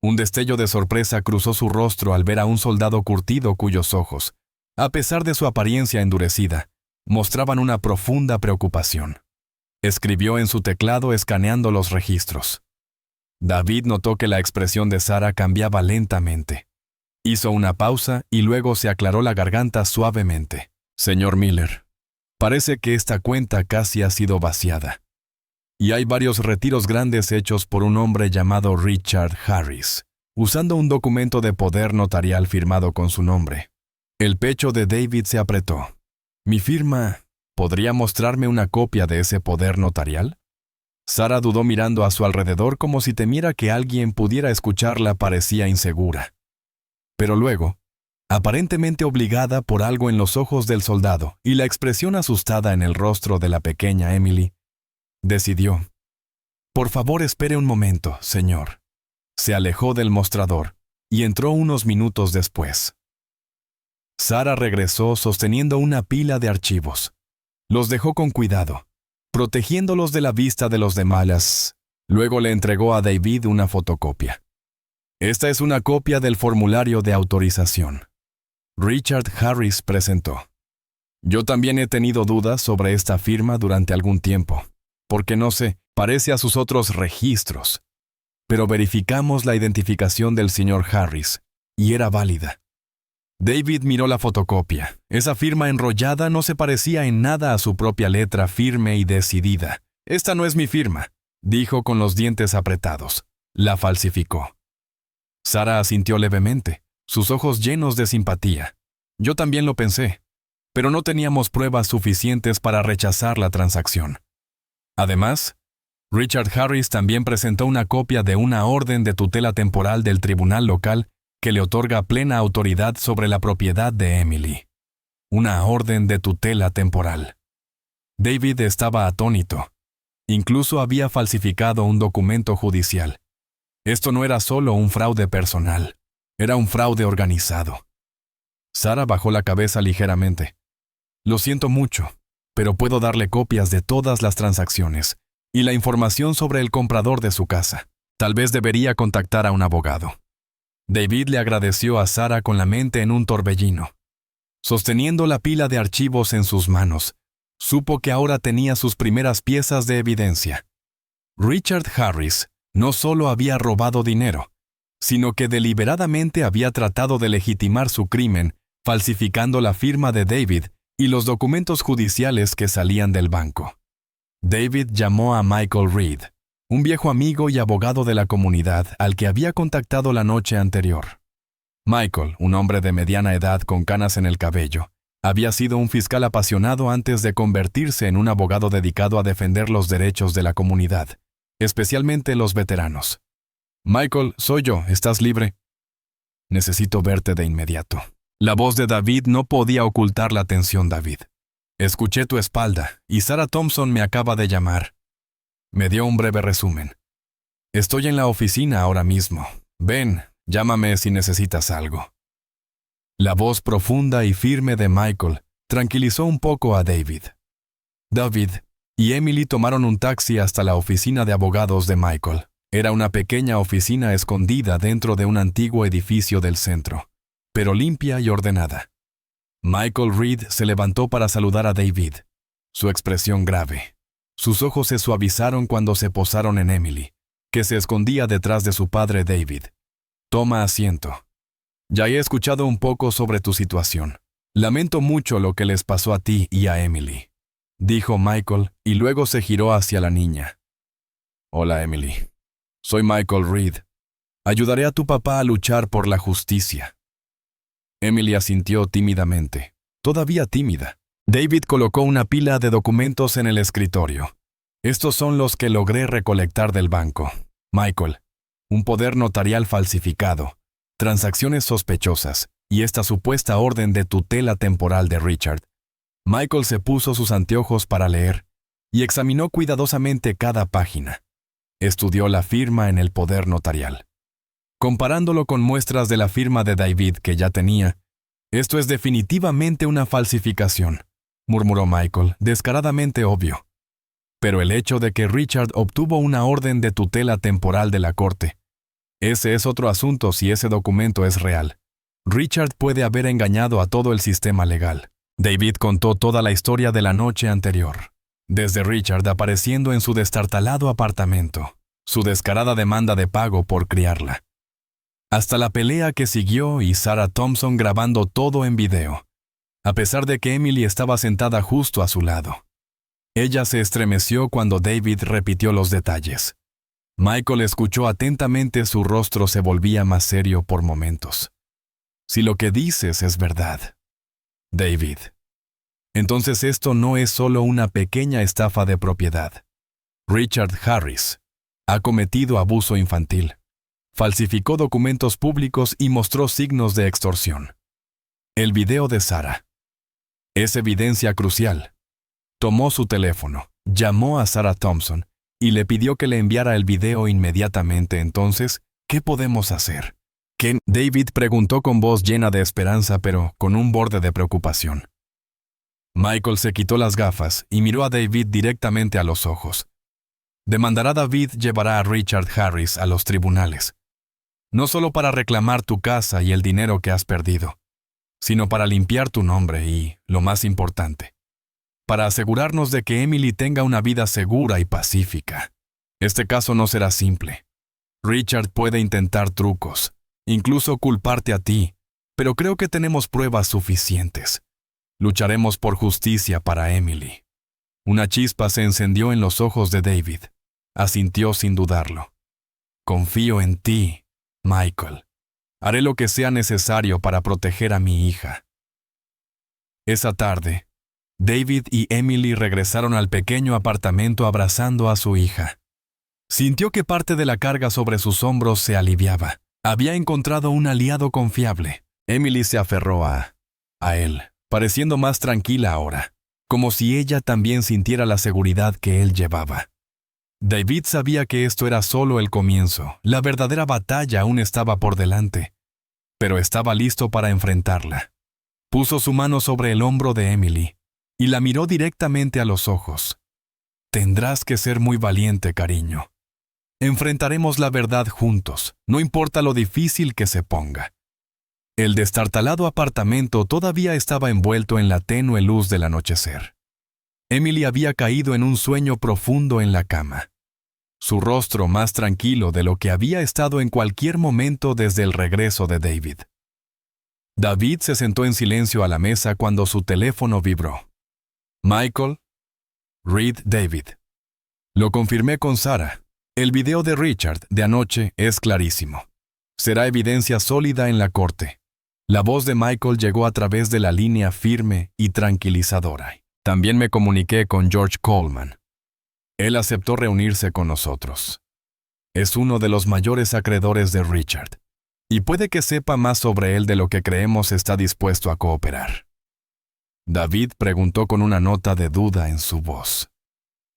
Un destello de sorpresa cruzó su rostro al ver a un soldado curtido cuyos ojos, a pesar de su apariencia endurecida, mostraban una profunda preocupación. Escribió en su teclado escaneando los registros. David notó que la expresión de Sara cambiaba lentamente. Hizo una pausa y luego se aclaró la garganta suavemente. «Señor Miller, parece que esta cuenta casi ha sido vaciada. Y hay varios retiros grandes hechos por un hombre llamado Richard Harris, usando un documento de poder notarial firmado con su nombre». El pecho de David se apretó. «¿Mi firma podría mostrarme una copia de ese poder notarial?» Sara dudó, mirando a su alrededor como si temiera que alguien pudiera escucharla. Parecía insegura. Pero luego, aparentemente obligada por algo en los ojos del soldado y la expresión asustada en el rostro de la pequeña Emily, decidió: «Por favor, espere un momento, señor». Se alejó del mostrador y entró unos minutos después. Sara regresó sosteniendo una pila de archivos. Los dejó con cuidado, protegiéndolos de la vista de los demás. Luego le entregó a David una fotocopia. «Esta es una copia del formulario de autorización». Richard Harris presentó. «Yo también he tenido dudas sobre esta firma durante algún tiempo, porque no sé, parece a sus otros registros. Pero verificamos la identificación del señor Harris, y era válida». David miró la fotocopia. Esa firma enrollada no se parecía en nada a su propia letra firme y decidida. «Esta no es mi firma», dijo con los dientes apretados. «La falsificó». Sara asintió levemente, sus ojos llenos de simpatía. «Yo también lo pensé, pero no teníamos pruebas suficientes para rechazar la transacción». Además, Richard Harris también presentó una copia de una orden de tutela temporal del tribunal local que le otorga plena autoridad sobre la propiedad de Emily. Una orden de tutela temporal. David estaba atónito. Incluso había falsificado un documento judicial. Esto no era solo un fraude personal, era un fraude organizado. Sara bajó la cabeza ligeramente. «Lo siento mucho, pero puedo darle copias de todas las transacciones y la información sobre el comprador de su casa. Tal vez debería contactar a un abogado». David le agradeció a Sara con la mente en un torbellino. Sosteniendo la pila de archivos en sus manos, supo que ahora tenía sus primeras piezas de evidencia. Richard Harris no solo había robado dinero, sino que deliberadamente había tratado de legitimar su crimen, falsificando la firma de David y los documentos judiciales que salían del banco. David llamó a Michael Reed, un viejo amigo y abogado de la comunidad al que había contactado la noche anterior. Michael, un hombre de mediana edad con canas en el cabello, había sido un fiscal apasionado antes de convertirse en un abogado dedicado a defender los derechos de la comunidad, especialmente los veteranos. Michael, soy yo, ¿estás libre? Necesito verte de inmediato. La voz de David no podía ocultar la tensión, David. Escuché tu espalda y Sarah Thompson me acaba de llamar. Me dio un breve resumen. Estoy en la oficina ahora mismo. Ven, llámame si necesitas algo. La voz profunda y firme de Michael tranquilizó un poco a David. David y Emily tomaron un taxi hasta la oficina de abogados de Michael. Era una pequeña oficina escondida dentro de un antiguo edificio del centro, pero limpia y ordenada. Michael Reed se levantó para saludar a David, su expresión grave. Sus ojos se suavizaron cuando se posaron en Emily, que se escondía detrás de su padre David. Toma asiento. Ya he escuchado un poco sobre tu situación. Lamento mucho lo que les pasó a ti y a Emily, dijo Michael, y luego se giró hacia la niña. Hola, Emily. Soy Michael Reed. Ayudaré a tu papá a luchar por la justicia. Emily asintió tímidamente, todavía tímida. David colocó una pila de documentos en el escritorio. Estos son los que logré recolectar del banco. Michael, un poder notarial falsificado, transacciones sospechosas y esta supuesta orden de tutela temporal de Richard. Michael se puso sus anteojos para leer y examinó cuidadosamente cada página. Estudió la firma en el poder notarial. Comparándolo con muestras de la firma de David que ya tenía, esto es definitivamente una falsificación, murmuró Michael, descaradamente obvio. Pero el hecho de que Richard obtuvo una orden de tutela temporal de la corte, ese es otro asunto si ese documento es real. Richard puede haber engañado a todo el sistema legal. David contó toda la historia de la noche anterior. Desde Richard apareciendo en su destartalado apartamento, su descarada demanda de pago por criarla, hasta la pelea que siguió y Sarah Thompson grabando todo en video, a pesar de que Emily estaba sentada justo a su lado. Ella se estremeció cuando David repitió los detalles. Michael escuchó atentamente, su rostro se volvía más serio por momentos. Si lo que dices es verdad, David, entonces esto no es solo una pequeña estafa de propiedad. Richard Harris ha cometido abuso infantil, falsificó documentos públicos y mostró signos de extorsión. El video de Sarah es evidencia crucial. Tomó su teléfono, llamó a Sarah Thompson y le pidió que le enviara el video inmediatamente. Entonces, ¿qué podemos hacer? ¿Qué? David preguntó con voz llena de esperanza, pero con un borde de preocupación. Michael se quitó las gafas y miró a David directamente a los ojos. Demandará David llevará a Richard Harris a los tribunales, no solo para reclamar tu casa y el dinero que has perdido, sino para limpiar tu nombre y, lo más importante, para asegurarnos de que Emily tenga una vida segura y pacífica. Este caso no será simple. Richard puede intentar trucos, incluso culparte a ti, pero creo que tenemos pruebas suficientes. Lucharemos por justicia para Emily. Una chispa se encendió en los ojos de David. Asintió sin dudarlo. Confío en ti, Michael. Haré lo que sea necesario para proteger a mi hija. Esa tarde, David y Emily regresaron al pequeño apartamento abrazando a su hija. Sintió que parte de la carga sobre sus hombros se aliviaba. Había encontrado un aliado confiable. Emily se aferró a él, pareciendo más tranquila ahora, como si ella también sintiera la seguridad que él llevaba. David sabía que esto era solo el comienzo, la verdadera batalla aún estaba por delante, pero estaba listo para enfrentarla. Puso su mano sobre el hombro de Emily y la miró directamente a los ojos. Tendrás que ser muy valiente, cariño. Enfrentaremos la verdad juntos, no importa lo difícil que se ponga. El destartalado apartamento todavía estaba envuelto en la tenue luz del anochecer. Emily había caído en un sueño profundo en la cama, su rostro más tranquilo de lo que había estado en cualquier momento desde el regreso de David. David se sentó en silencio a la mesa cuando su teléfono vibró. Michael, Reed David. Lo confirmé con Sarah. El video de Richard de anoche es clarísimo. Será evidencia sólida en la corte. La voz de Michael llegó a través de la línea firme y tranquilizadora. También me comuniqué con George Coleman. Él aceptó reunirse con nosotros. Es uno de los mayores acreedores de Richard, y puede que sepa más sobre él de lo que creemos. Está dispuesto a cooperar. David preguntó con una nota de duda en su voz.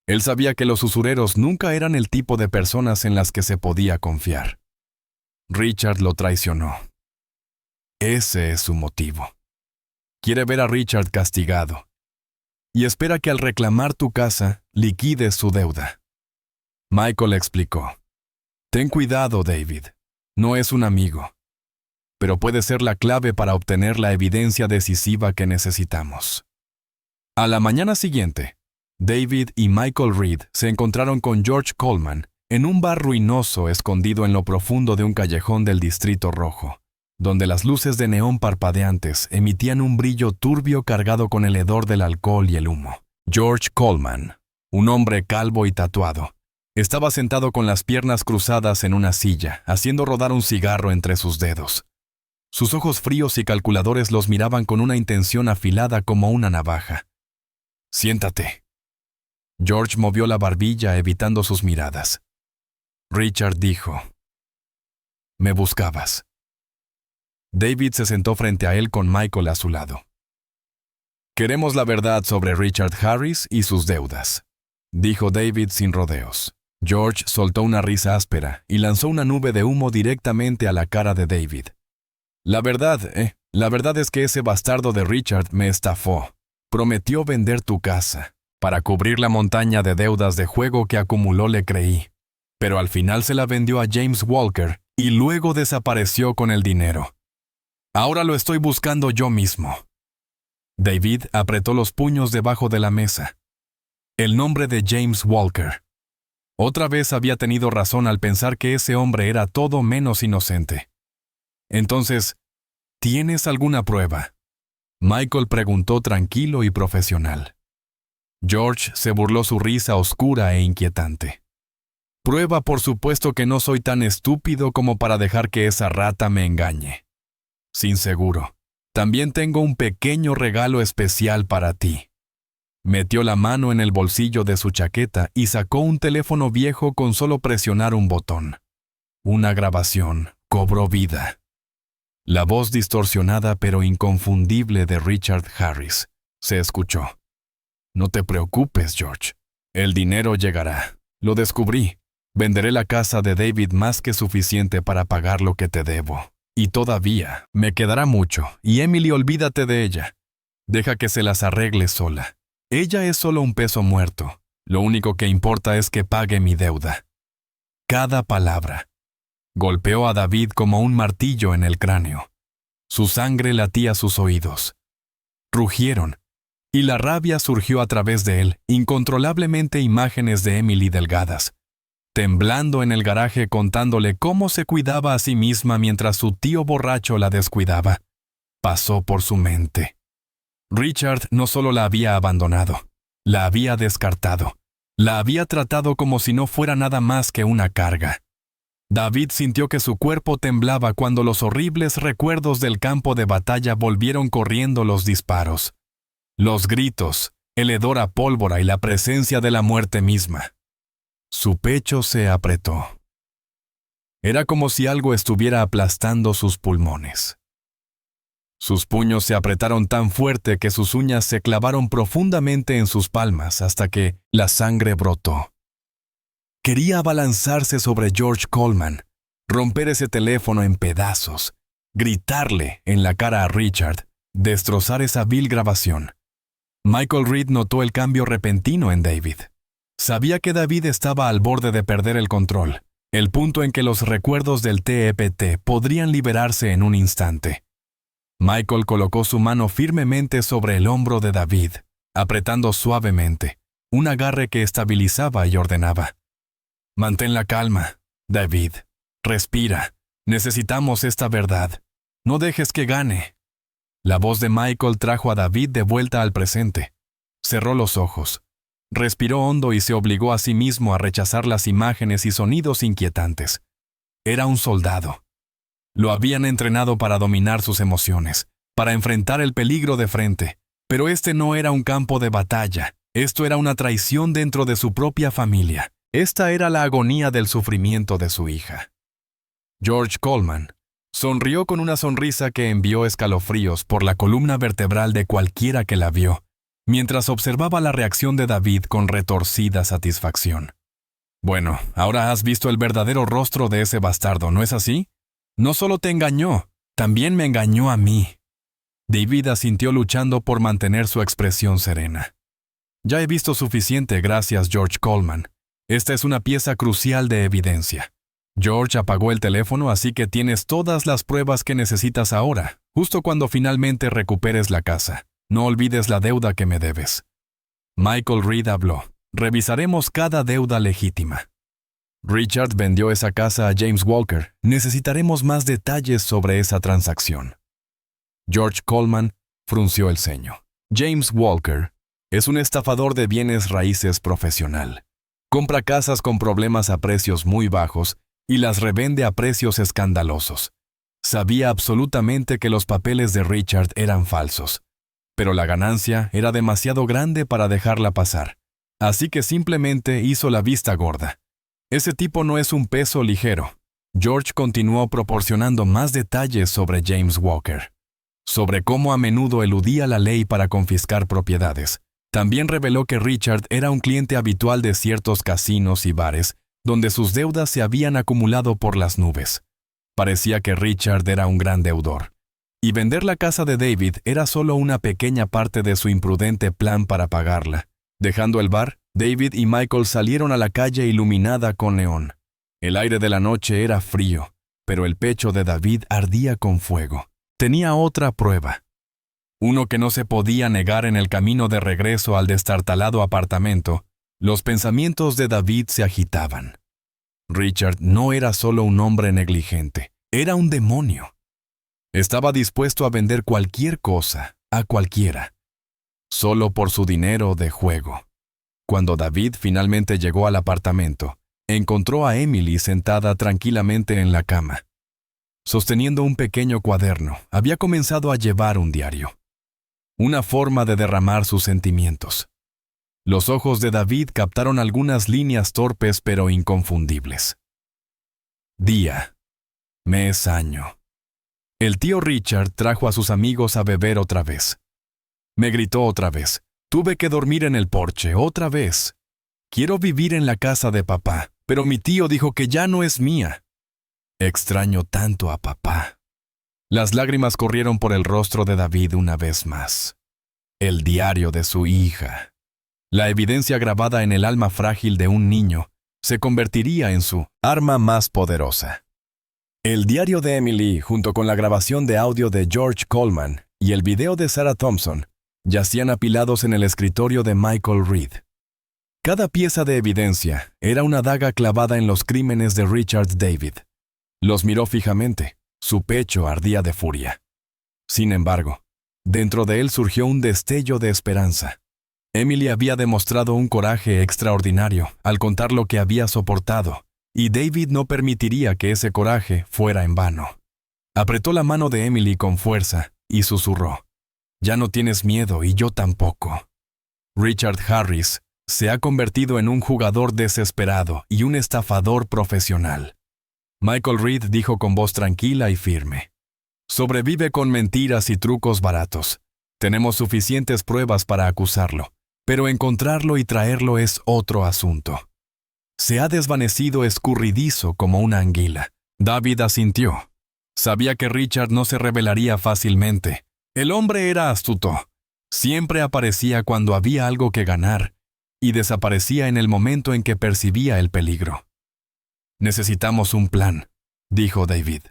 Él sabía que los usureros nunca eran el tipo de personas en las que se podía confiar. Richard lo traicionó. Ese es su motivo. Quiere ver a Richard castigado, y espera que al reclamar tu casa, liquides su deuda. Michael explicó. Ten cuidado, David. No es un amigo, pero puede ser la clave para obtener la evidencia decisiva que necesitamos. A la mañana siguiente, David y Michael Reed se encontraron con George Coleman en un bar ruinoso escondido en lo profundo de un callejón del Distrito Rojo, donde las luces de neón parpadeantes emitían un brillo turbio cargado con el hedor del alcohol y el humo. George Coleman, un hombre calvo y tatuado, estaba sentado con las piernas cruzadas en una silla, haciendo rodar un cigarro entre sus dedos. Sus ojos fríos y calculadores los miraban con una intención afilada como una navaja. «Siéntate». George movió la barbilla evitando sus miradas. Richard dijo, «Me buscabas». David se sentó frente a él con Michael a su lado. «Queremos la verdad sobre Richard Harris y sus deudas», dijo David sin rodeos. George soltó una risa áspera y lanzó una nube de humo directamente a la cara de David. La verdad es que ese bastardo de Richard me estafó. Prometió vender tu casa. Para cubrir la montaña de deudas de juego que acumuló le creí. Pero al final se la vendió a James Walker y luego desapareció con el dinero. Ahora lo estoy buscando yo mismo». David apretó los puños debajo de la mesa. El nombre de James Walker. Otra vez había tenido razón al pensar que ese hombre era todo menos inocente. Entonces, ¿tienes alguna prueba?, Michael preguntó tranquilo y profesional. George se burló su risa oscura e inquietante. «Prueba, por supuesto que no soy tan estúpido como para dejar que esa rata me engañe. Sin seguro, también tengo un pequeño regalo especial para ti». Metió la mano en el bolsillo de su chaqueta y sacó un teléfono viejo con solo presionar un botón. Una grabación cobró vida. La voz distorsionada pero inconfundible de Richard Harris se escuchó. «No te preocupes, George. El dinero llegará. Lo descubrí. Venderé la casa de David más que suficiente para pagar lo que te debo. Y todavía me quedará mucho. Y Emily, olvídate de ella. Deja que se las arregle sola. Ella es solo un peso muerto. Lo único que importa es que pague mi deuda». Cada palabra golpeó a David como un martillo en el cráneo. Su sangre latía a sus oídos. Rugieron, y la rabia surgió a través de él, incontrolablemente imágenes de Emily delgadas, temblando en el garaje contándole cómo se cuidaba a sí misma mientras su tío borracho la descuidaba. Pasó por su mente. Richard no solo la había abandonado, la había descartado, la había tratado como si no fuera nada más que una carga. David sintió que su cuerpo temblaba cuando los horribles recuerdos del campo de batalla volvieron corriendo los disparos, los gritos, el hedor a pólvora y la presencia de la muerte misma. Su pecho se apretó. Era como si algo estuviera aplastando sus pulmones. Sus puños se apretaron tan fuerte que sus uñas se clavaron profundamente en sus palmas hasta que la sangre brotó. Quería abalanzarse sobre George Coleman, romper ese teléfono en pedazos, gritarle en la cara a Richard, destrozar esa vil grabación. Michael Reed notó el cambio repentino en David. Sabía que David estaba al borde de perder el control, el punto en que los recuerdos del TEPT podrían liberarse en un instante. Michael colocó su mano firmemente sobre el hombro de David, apretando suavemente, un agarre que estabilizaba y ordenaba. «Mantén la calma, David. Respira. Necesitamos esta verdad. No dejes que gane». La voz de Michael trajo a David de vuelta al presente. Cerró los ojos. Respiró hondo y se obligó a sí mismo a rechazar las imágenes y sonidos inquietantes. Era un soldado. Lo habían entrenado para dominar sus emociones, para enfrentar el peligro de frente. Pero este no era un campo de batalla. Esto era una traición dentro de su propia familia. Esta era la agonía del sufrimiento de su hija. George Coleman sonrió con una sonrisa que envió escalofríos por la columna vertebral de cualquiera que la vio, mientras observaba la reacción de David con retorcida satisfacción. Bueno, ahora has visto el verdadero rostro de ese bastardo, ¿no es así? No solo te engañó, también me engañó a mí. David asintió luchando por mantener su expresión serena. Ya he visto suficiente, gracias, George Coleman. Esta es una pieza crucial de evidencia. George apagó el teléfono, así que tienes todas las pruebas que necesitas ahora, justo cuando finalmente recuperes la casa. No olvides la deuda que me debes. Michael Reed habló. Revisaremos cada deuda legítima. Richard vendió esa casa a James Walker. Necesitaremos más detalles sobre esa transacción. George Coleman frunció el ceño. James Walker es un estafador de bienes raíces profesional. Compra casas con problemas a precios muy bajos y las revende a precios escandalosos. Sabía absolutamente que los papeles de Richard eran falsos, pero la ganancia era demasiado grande para dejarla pasar, así que simplemente hizo la vista gorda. Ese tipo no es un peso ligero. George continuó proporcionando más detalles sobre James Walker, sobre cómo a menudo eludía la ley para confiscar propiedades. También reveló que Richard era un cliente habitual de ciertos casinos y bares, donde sus deudas se habían acumulado por las nubes. Parecía que Richard era un gran deudor, y vender la casa de David era solo una pequeña parte de su imprudente plan para pagarla. Dejando el bar, David y Michael salieron a la calle iluminada con neón. El aire de la noche era frío, pero el pecho de David ardía con fuego. Tenía otra prueba. Uno que no se podía negar en el camino de regreso al destartalado apartamento. Los pensamientos de David se agitaban. Richard no era solo un hombre negligente, era un demonio. Estaba dispuesto a vender cualquier cosa, a cualquiera, solo por su dinero de juego. Cuando David finalmente llegó al apartamento, encontró a Emily sentada tranquilamente en la cama. Sosteniendo un pequeño cuaderno, había comenzado a llevar un diario. Una forma de derramar sus sentimientos. Los ojos de David captaron algunas líneas torpes pero inconfundibles. Día. Mes, año. El tío Richard trajo a sus amigos a beber otra vez. Me gritó otra vez. Tuve que dormir en el porche otra vez. Quiero vivir en la casa de papá, pero mi tío dijo que ya no es mía. Extraño tanto a papá. Las lágrimas corrieron por el rostro de David una vez más. El diario de su hija. La evidencia grabada en el alma frágil de un niño se convertiría en su arma más poderosa. El diario de Emily, junto con la grabación de audio de George Coleman y el video de Sarah Thompson, yacían apilados en el escritorio de Michael Reed. Cada pieza de evidencia era una daga clavada en los crímenes de Richard David. Los miró fijamente. Su pecho ardía de furia. Sin embargo, dentro de él surgió un destello de esperanza. Emily había demostrado un coraje extraordinario al contar lo que había soportado, y David no permitiría que ese coraje fuera en vano. Apretó la mano de Emily con fuerza y susurró: «Ya no tienes miedo y yo tampoco». Richard Harris se ha convertido en un jugador desesperado y un estafador profesional. Michael Reed dijo con voz tranquila y firme: «Sobrevive con mentiras y trucos baratos. Tenemos suficientes pruebas para acusarlo, pero encontrarlo y traerlo es otro asunto». Se ha desvanecido escurridizo como una anguila. David asintió. Sabía que Richard no se rebelaría fácilmente. El hombre era astuto. Siempre aparecía cuando había algo que ganar y desaparecía en el momento en que percibía el peligro. «Necesitamos un plan», dijo David.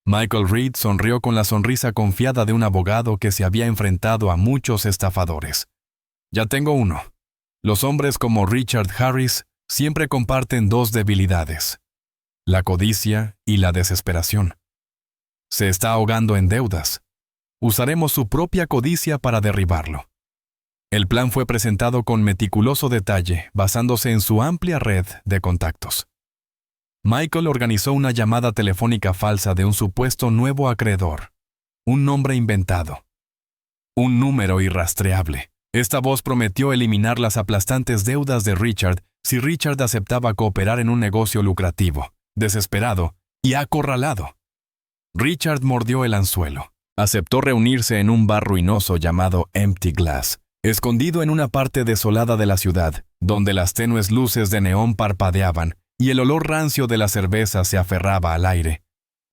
Michael Reed sonrió con la sonrisa confiada de un abogado que se había enfrentado a muchos estafadores. «Ya tengo uno. Los hombres como Richard Harris siempre comparten dos debilidades: la codicia y la desesperación. Se está ahogando en deudas. Usaremos su propia codicia para derribarlo». El plan fue presentado con meticuloso detalle, basándose en su amplia red de contactos. Michael organizó una llamada telefónica falsa de un supuesto nuevo acreedor. Un nombre inventado. Un número irrastreable. Esta voz prometió eliminar las aplastantes deudas de Richard si Richard aceptaba cooperar en un negocio lucrativo, desesperado y acorralado. Richard mordió el anzuelo. Aceptó reunirse en un bar ruinoso llamado Empty Glass, escondido en una parte desolada de la ciudad, donde las tenues luces de neón parpadeaban y el olor rancio de la cerveza se aferraba al aire.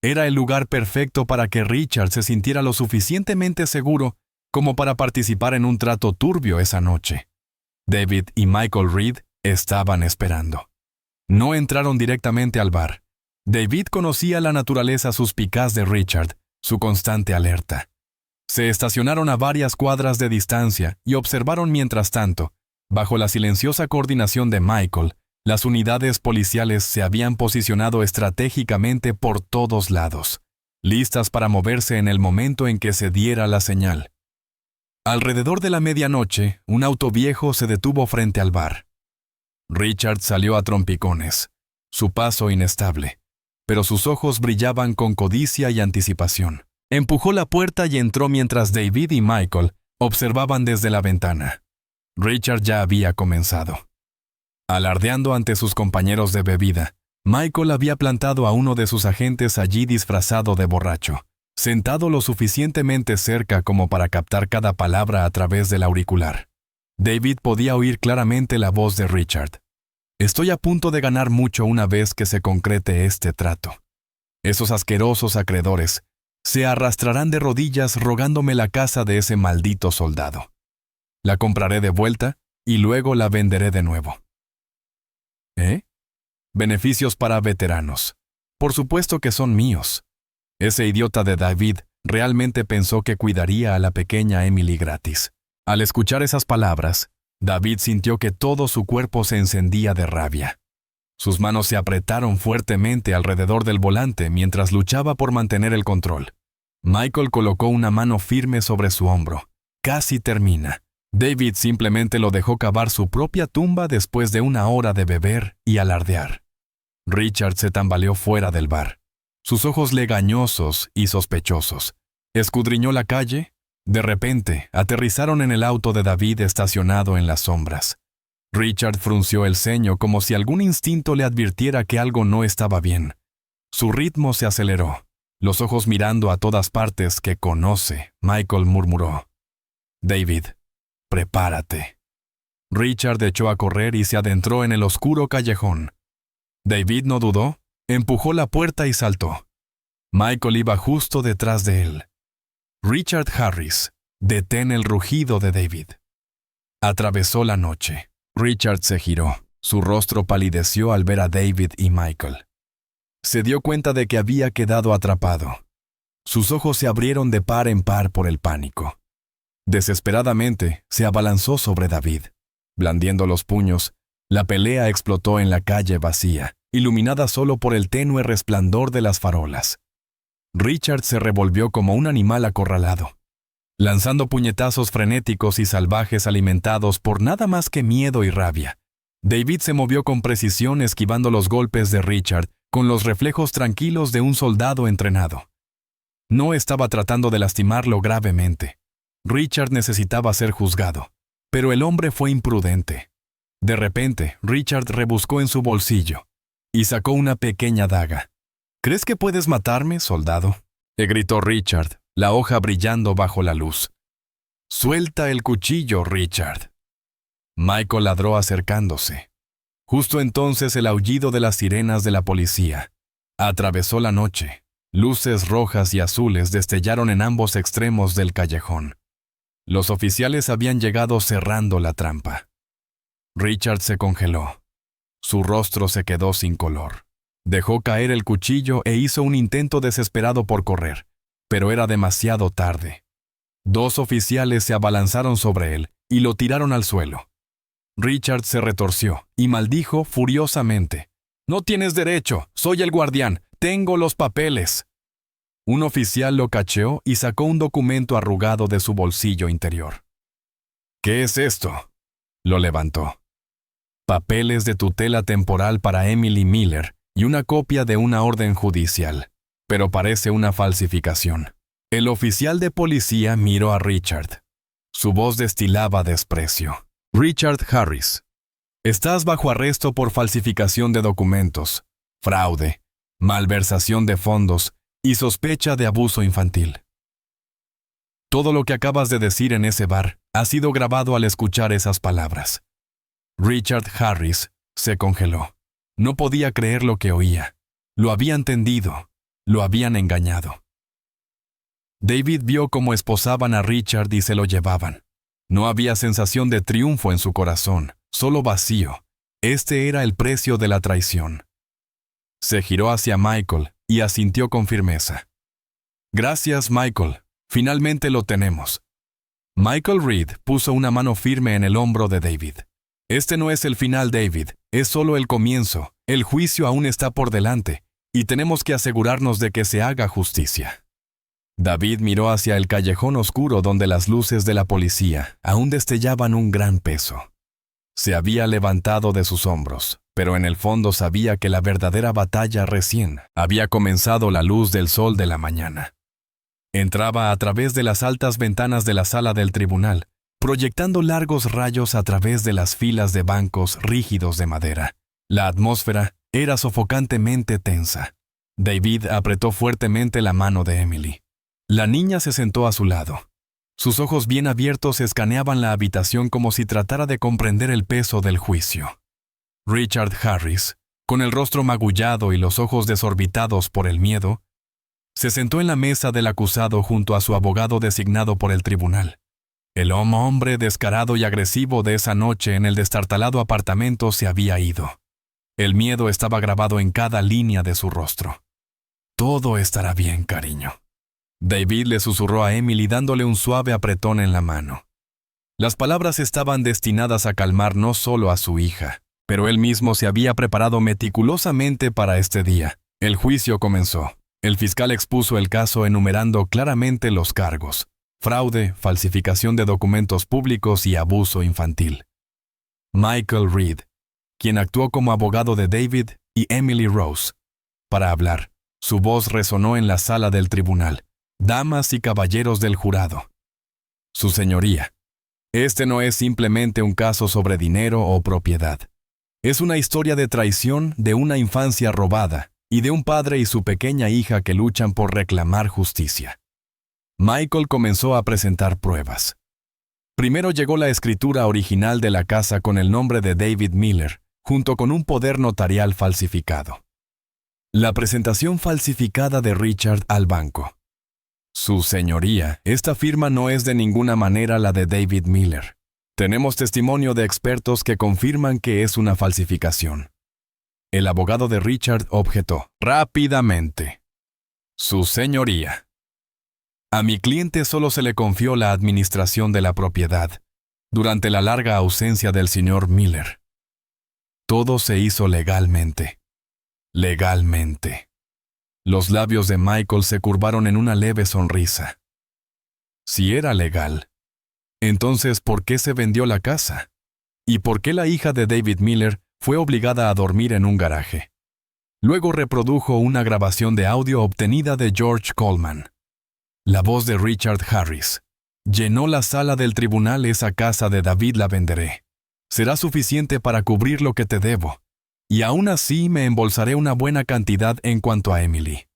Era el lugar perfecto para que Richard se sintiera lo suficientemente seguro como para participar en un trato turbio esa noche. David y Michael Reed estaban esperando. No entraron directamente al bar. David conocía la naturaleza suspicaz de Richard, su constante alerta. Se estacionaron a varias cuadras de distancia y observaron mientras tanto, bajo la silenciosa coordinación de Michael, las unidades policiales se habían posicionado estratégicamente por todos lados, listas para moverse en el momento en que se diera la señal. Alrededor de la medianoche, un auto viejo se detuvo frente al bar. Richard salió a trompicones, su paso inestable, pero sus ojos brillaban con codicia y anticipación. Empujó la puerta y entró mientras David y Michael observaban desde la ventana. Richard ya había comenzado. Alardeando ante sus compañeros de bebida, Michael había plantado a uno de sus agentes allí disfrazado de borracho, sentado lo suficientemente cerca como para captar cada palabra a través del auricular. David podía oír claramente la voz de Richard. «Estoy a punto de ganar mucho una vez que se concrete este trato. Esos asquerosos acreedores se arrastrarán de rodillas rogándome la casa de ese maldito soldado. La compraré de vuelta y luego la venderé de nuevo». ¿Eh? Beneficios para veteranos. Por supuesto que son míos. Ese idiota de David realmente pensó que cuidaría a la pequeña Emily gratis. Al escuchar esas palabras, David sintió que todo su cuerpo se encendía de rabia. Sus manos se apretaron fuertemente alrededor del volante mientras luchaba por mantener el control. Michael colocó una mano firme sobre su hombro. Casi termina. David simplemente lo dejó cavar su propia tumba después de una hora de beber y alardear. Richard se tambaleó fuera del bar, sus ojos legañosos y sospechosos. Escudriñó la calle. De repente, aterrizaron en el auto de David estacionado en las sombras. Richard frunció el ceño como si algún instinto le advirtiera que algo no estaba bien. Su ritmo se aceleró. Los ojos mirando a todas partes que conoce, Michael murmuró: «David, prepárate». Richard echó a correr y se adentró en el oscuro callejón. David no dudó, empujó la puerta y saltó. Michael iba justo detrás de él. «Richard Harris, detén el rugido de David». Atravesó la noche. Richard se giró. Su rostro palideció al ver a David y Michael. Se dio cuenta de que había quedado atrapado. Sus ojos se abrieron de par en par por el pánico. Desesperadamente, se abalanzó sobre David. Blandiendo los puños, la pelea explotó en la calle vacía, iluminada solo por el tenue resplandor de las farolas. Richard se revolvió como un animal acorralado, lanzando puñetazos frenéticos y salvajes alimentados por nada más que miedo y rabia. David se movió con precisión esquivando los golpes de Richard con los reflejos tranquilos de un soldado entrenado. No estaba tratando de lastimarlo gravemente. Richard necesitaba ser juzgado, pero el hombre fue imprudente. De repente, Richard rebuscó en su bolsillo y sacó una pequeña daga. «¿Crees que puedes matarme, soldado?», le gritó Richard, la hoja brillando bajo la luz. «Suelta el cuchillo, Richard». Michael ladró acercándose. Justo entonces el aullido de las sirenas de la policía atravesó la noche. Luces rojas y azules destellaron en ambos extremos del callejón. Los oficiales habían llegado cerrando la trampa. Richard se congeló. Su rostro se quedó sin color. Dejó caer el cuchillo e hizo un intento desesperado por correr, pero era demasiado tarde. Dos oficiales se abalanzaron sobre él y lo tiraron al suelo. Richard se retorció y maldijo furiosamente: «No tienes derecho, soy el guardián, tengo los papeles». Un oficial lo cacheó y sacó un documento arrugado de su bolsillo interior. «¿Qué es esto?», lo levantó. «Papeles de tutela temporal para Emily Miller y una copia de una orden judicial, pero parece una falsificación. El oficial de policía miró a Richard. Su voz destilaba desprecio. Richard Harris, estás bajo arresto por falsificación de documentos, fraude, malversación de fondos y sospecha de abuso infantil. Todo lo que acabas de decir en ese bar ha sido grabado al escuchar esas palabras. Richard Harris se congeló. No podía creer lo que oía. Lo habían tendido. Lo habían engañado. David vio cómo esposaban a Richard y se lo llevaban. No había sensación de triunfo en su corazón, solo vacío. Este era el precio de la traición. Se giró hacia Michael y asintió con firmeza. Gracias, Michael. Finalmente lo tenemos. Michael Reed puso una mano firme en el hombro de David. Este no es el final, David. Es solo el comienzo. El juicio aún está por delante, y tenemos que asegurarnos de que se haga justicia. David miró hacia el callejón oscuro donde las luces de la policía aún destellaban un gran peso. Se había levantado de sus hombros, pero en el fondo sabía que la verdadera batalla recién había comenzado la luz del sol de la mañana. Entraba a través de las altas ventanas de la sala del tribunal, proyectando largos rayos a través de las filas de bancos rígidos de madera. La atmósfera era sofocantemente tensa. David apretó fuertemente la mano de Emily. La niña se sentó a su lado. Sus ojos bien abiertos escaneaban la habitación como si tratara de comprender el peso del juicio. Richard Harris, con el rostro magullado y los ojos desorbitados por el miedo, se sentó en la mesa del acusado junto a su abogado designado por el tribunal. El hombre descarado y agresivo de esa noche en el destartalado apartamento se había ido. El miedo estaba grabado en cada línea de su rostro. Todo estará bien, cariño. David le susurró a Emily dándole un suave apretón en la mano. Las palabras estaban destinadas a calmar no solo a su hija, pero él mismo se había preparado meticulosamente para este día. El juicio comenzó. El fiscal expuso el caso enumerando claramente los cargos: fraude, falsificación de documentos públicos y abuso infantil. Michael Reed, quien actuó como abogado de David, y Emily Rose, para hablar. Su voz resonó en la sala del tribunal. Damas y caballeros del jurado. Su señoría, este no es simplemente un caso sobre dinero o propiedad. Es una historia de traición, de una infancia robada, y de un padre y su pequeña hija que luchan por reclamar justicia. Michael comenzó a presentar pruebas. Primero llegó la escritura original de la casa con el nombre de David Miller, junto con un poder notarial falsificado. La presentación falsificada de Richard al banco. Su señoría, esta firma no es de ninguna manera la de David Miller. Tenemos testimonio de expertos que confirman que es una falsificación. El abogado de Richard objetó rápidamente. Su señoría. A mi cliente solo se le confió la administración de la propiedad durante la larga ausencia del señor Miller. Todo se hizo legalmente. Legalmente. Los labios de Michael se curvaron en una leve sonrisa. Si era legal, entonces ¿por qué se vendió la casa? ¿Y por qué la hija de David Miller fue obligada a dormir en un garaje? Luego reprodujo una grabación de audio obtenida de George Coleman. La voz de Richard Harris. Llenó la sala del tribunal. Esa casa de David la venderé. Será suficiente para cubrir lo que te debo. Y aún así me embolsaré una buena cantidad en cuanto a Emily.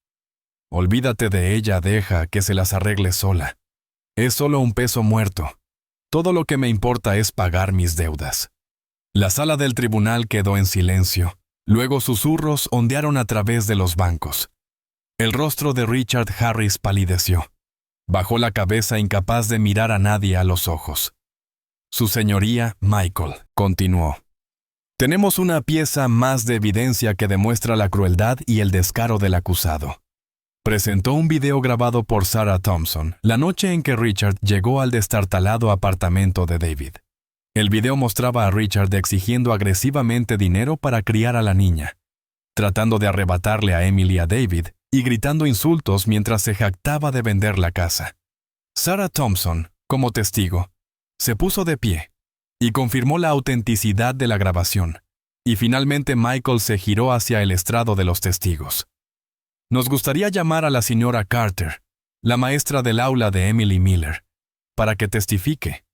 Olvídate de ella, deja que se las arregle sola. Es solo un peso muerto. Todo lo que me importa es pagar mis deudas. La sala del tribunal quedó en silencio. Luego susurros ondearon a través de los bancos. El rostro de Richard Harris palideció. Bajó la cabeza incapaz de mirar a nadie a los ojos. Su señoría, Michael, continuó. Tenemos una pieza más de evidencia que demuestra la crueldad y el descaro del acusado. Presentó un video grabado por Sarah Thompson la noche en que Richard llegó al destartalado apartamento de David. El video mostraba a Richard exigiendo agresivamente dinero para criar a la niña, tratando de arrebatarle a Emily a David y gritando insultos mientras se jactaba de vender la casa. Sarah Thompson, como testigo, se puso de pie y confirmó la autenticidad de la grabación. Y finalmente Michael se giró hacia el estrado de los testigos. Nos gustaría llamar a la señora Carter, la maestra del aula de Emily Miller, para que testifique.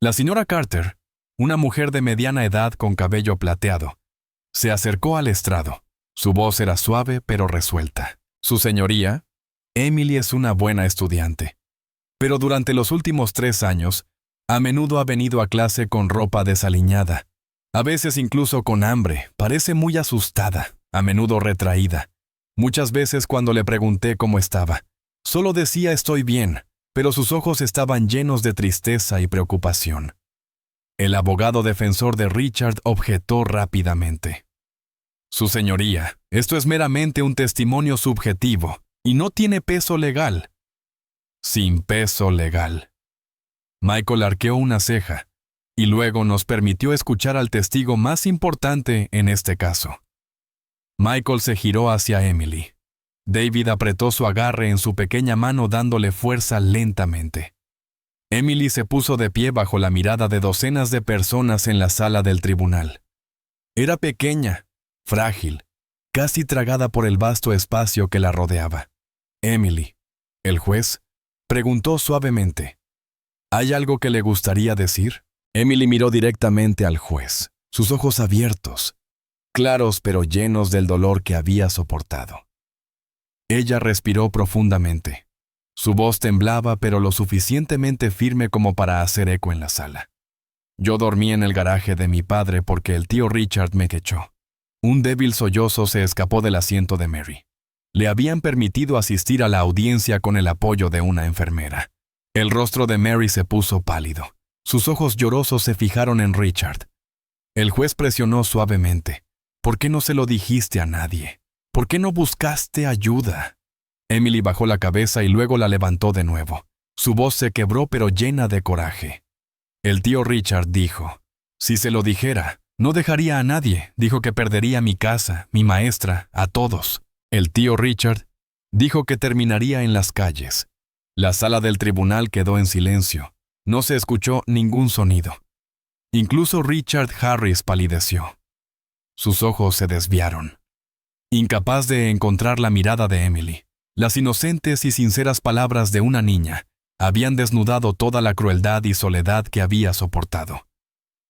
La señora Carter, una mujer de mediana edad con cabello plateado, se acercó al estrado. Su voz era suave pero resuelta. Su señoría, Emily es una buena estudiante, pero durante los últimos 3 años, a menudo ha venido a clase con ropa desaliñada, a veces incluso con hambre, parece muy asustada, a menudo retraída. Muchas veces cuando le pregunté cómo estaba, solo decía estoy bien, pero sus ojos estaban llenos de tristeza y preocupación. El abogado defensor de Richard objetó rápidamente. Su señoría, esto es meramente un testimonio subjetivo y no tiene peso legal. Sin peso legal. Michael arqueó una ceja y luego nos permitió escuchar al testigo más importante en este caso. Michael se giró hacia Emily. David apretó su agarre en su pequeña mano dándole fuerza lentamente. Emily se puso de pie bajo la mirada de docenas de personas en la sala del tribunal. Era pequeña, frágil, casi tragada por el vasto espacio que la rodeaba. Emily, el juez, preguntó suavemente, ¿hay algo que le gustaría decir? Emily miró directamente al juez, sus ojos abiertos, claros pero llenos del dolor que había soportado. Ella respiró profundamente. Su voz temblaba pero lo suficientemente firme como para hacer eco en la sala. Yo dormí en el garaje de mi padre porque el tío Richard me echó. Un débil sollozo se escapó del asiento de Mary. Le habían permitido asistir a la audiencia con el apoyo de una enfermera. El rostro de Mary se puso pálido. Sus ojos llorosos se fijaron en Richard. El juez presionó suavemente. ¿Por qué no se lo dijiste a nadie? ¿Por qué no buscaste ayuda? Emily bajó la cabeza y luego la levantó de nuevo. Su voz se quebró pero llena de coraje. El tío Richard dijo, si se lo dijera, no dejaría a nadie. Dijo que perdería mi casa, mi maestra, a todos. El tío Richard dijo que terminaría en las calles. La sala del tribunal quedó en silencio. No se escuchó ningún sonido. Incluso Richard Harris palideció. Sus ojos se desviaron. Incapaz de encontrar la mirada de Emily, las inocentes y sinceras palabras de una niña habían desnudado toda la crueldad y soledad que había soportado.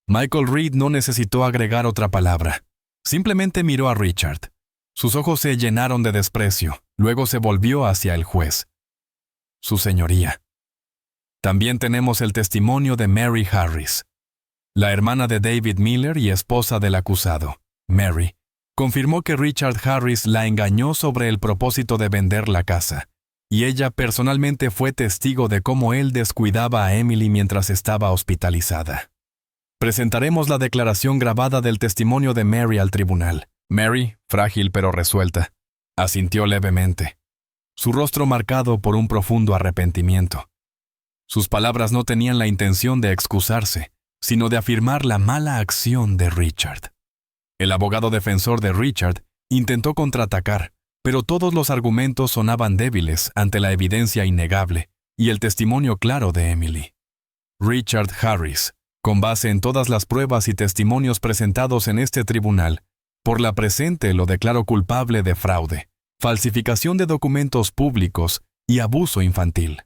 Michael Reed no necesitó agregar otra palabra. Simplemente miró a Richard. Sus ojos se llenaron de desprecio. Luego se volvió hacia el juez. Su señoría. También tenemos el testimonio de Mary Harris, la hermana de David Miller y esposa del acusado. Mary confirmó que Richard Harris la engañó sobre el propósito de vender la casa, y ella personalmente fue testigo de cómo él descuidaba a Emily mientras estaba hospitalizada. Presentaremos la declaración grabada del testimonio de Mary al tribunal. Mary, frágil pero resuelta, asintió levemente, su rostro marcado por un profundo arrepentimiento. Sus palabras no tenían la intención de excusarse, sino de afirmar la mala acción de Richard. El abogado defensor de Richard intentó contraatacar, pero todos los argumentos sonaban débiles ante la evidencia innegable y el testimonio claro de Emily. Richard Harris, con base en todas las pruebas y testimonios presentados en este tribunal, por la presente lo declaro culpable de fraude, falsificación de documentos públicos y abuso infantil.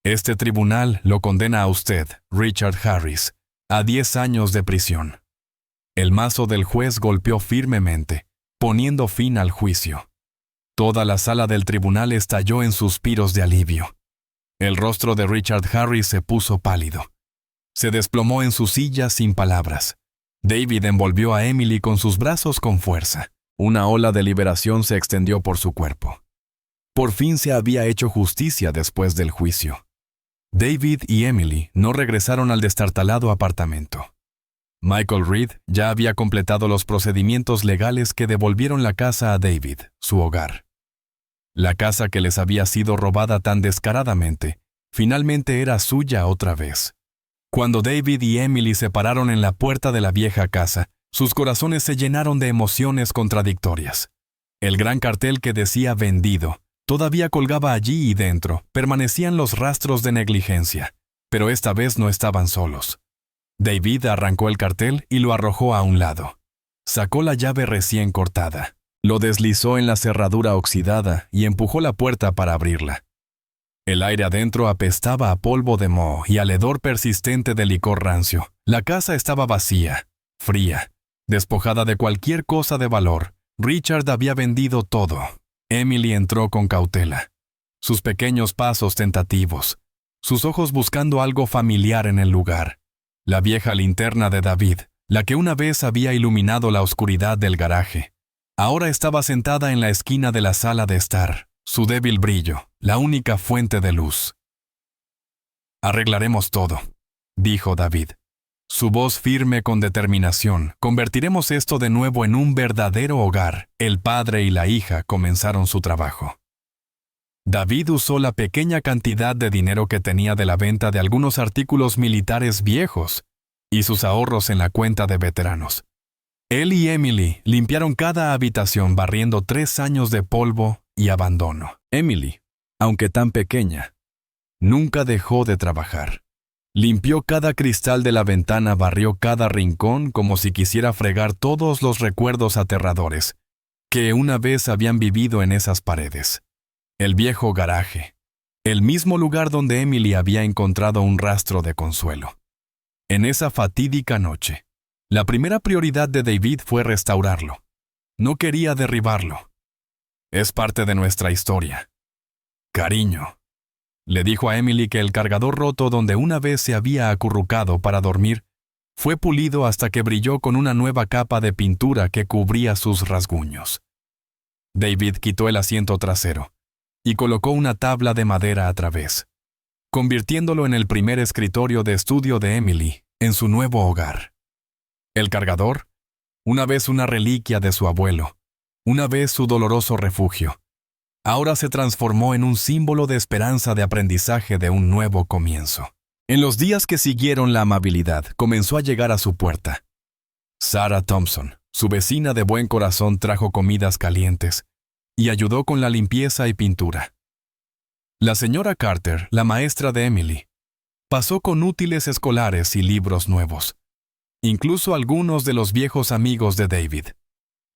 Este tribunal lo condena a usted, Richard Harris, a 10 años de prisión. El mazo del juez golpeó firmemente, poniendo fin al juicio. Toda la sala del tribunal estalló en suspiros de alivio. El rostro de Richard Harris se puso pálido. Se desplomó en su silla sin palabras. David envolvió a Emily con sus brazos con fuerza. Una ola de liberación se extendió por su cuerpo. Por fin se había hecho justicia después del juicio. David y Emily no regresaron al destartalado apartamento. Michael Reed ya había completado los procedimientos legales que devolvieron la casa a David, su hogar. La casa que les había sido robada tan descaradamente, finalmente era suya otra vez. Cuando David y Emily se pararon en la puerta de la vieja casa, sus corazones se llenaron de emociones contradictorias. El gran cartel que decía vendido todavía colgaba allí y dentro permanecían los rastros de negligencia, pero esta vez no estaban solos. David arrancó el cartel y lo arrojó a un lado. Sacó la llave recién cortada, lo deslizó en la cerradura oxidada y empujó la puerta para abrirla. El aire adentro apestaba a polvo de moho y al hedor persistente de licor rancio. La casa estaba vacía, fría, despojada de cualquier cosa de valor. Richard había vendido todo. Emily entró con cautela, sus pequeños pasos tentativos, sus ojos buscando algo familiar en el lugar. La vieja linterna de David, la que una vez había iluminado la oscuridad del garaje, ahora estaba sentada en la esquina de la sala de estar, su débil brillo, la única fuente de luz. «Arreglaremos todo», dijo David. Su voz firme con determinación. «Convertiremos esto de nuevo en un verdadero hogar». El padre y la hija comenzaron su trabajo. David usó la pequeña cantidad de dinero que tenía de la venta de algunos artículos militares viejos y sus ahorros en la cuenta de veteranos. Él y Emily limpiaron cada habitación barriendo 3 años de polvo y abandono. Emily, aunque tan pequeña, nunca dejó de trabajar. Limpió cada cristal de la ventana, barrió cada rincón como si quisiera fregar todos los recuerdos aterradores que una vez habían vivido en esas paredes. El viejo garaje, el mismo lugar donde Emily había encontrado un rastro de consuelo. En esa fatídica noche, la primera prioridad de David fue restaurarlo. No quería derribarlo. «Es parte de nuestra historia. Cariño», le dijo a Emily que el cargador roto donde una vez se había acurrucado para dormir fue pulido hasta que brilló con una nueva capa de pintura que cubría sus rasguños. David quitó el asiento trasero y colocó una tabla de madera a través, convirtiéndolo en el primer escritorio de estudio de Emily en su nuevo hogar. El cargador, una vez una reliquia de su abuelo, una vez su doloroso refugio, ahora se transformó en un símbolo de esperanza, de aprendizaje, de un nuevo comienzo. En los días que siguieron, la amabilidad comenzó a llegar a su puerta. Sarah Thompson, su vecina de buen corazón, trajo comidas calientes y ayudó con la limpieza y pintura. La señora Carter, la maestra de Emily, pasó con útiles escolares y libros nuevos, incluso algunos de los viejos amigos de David.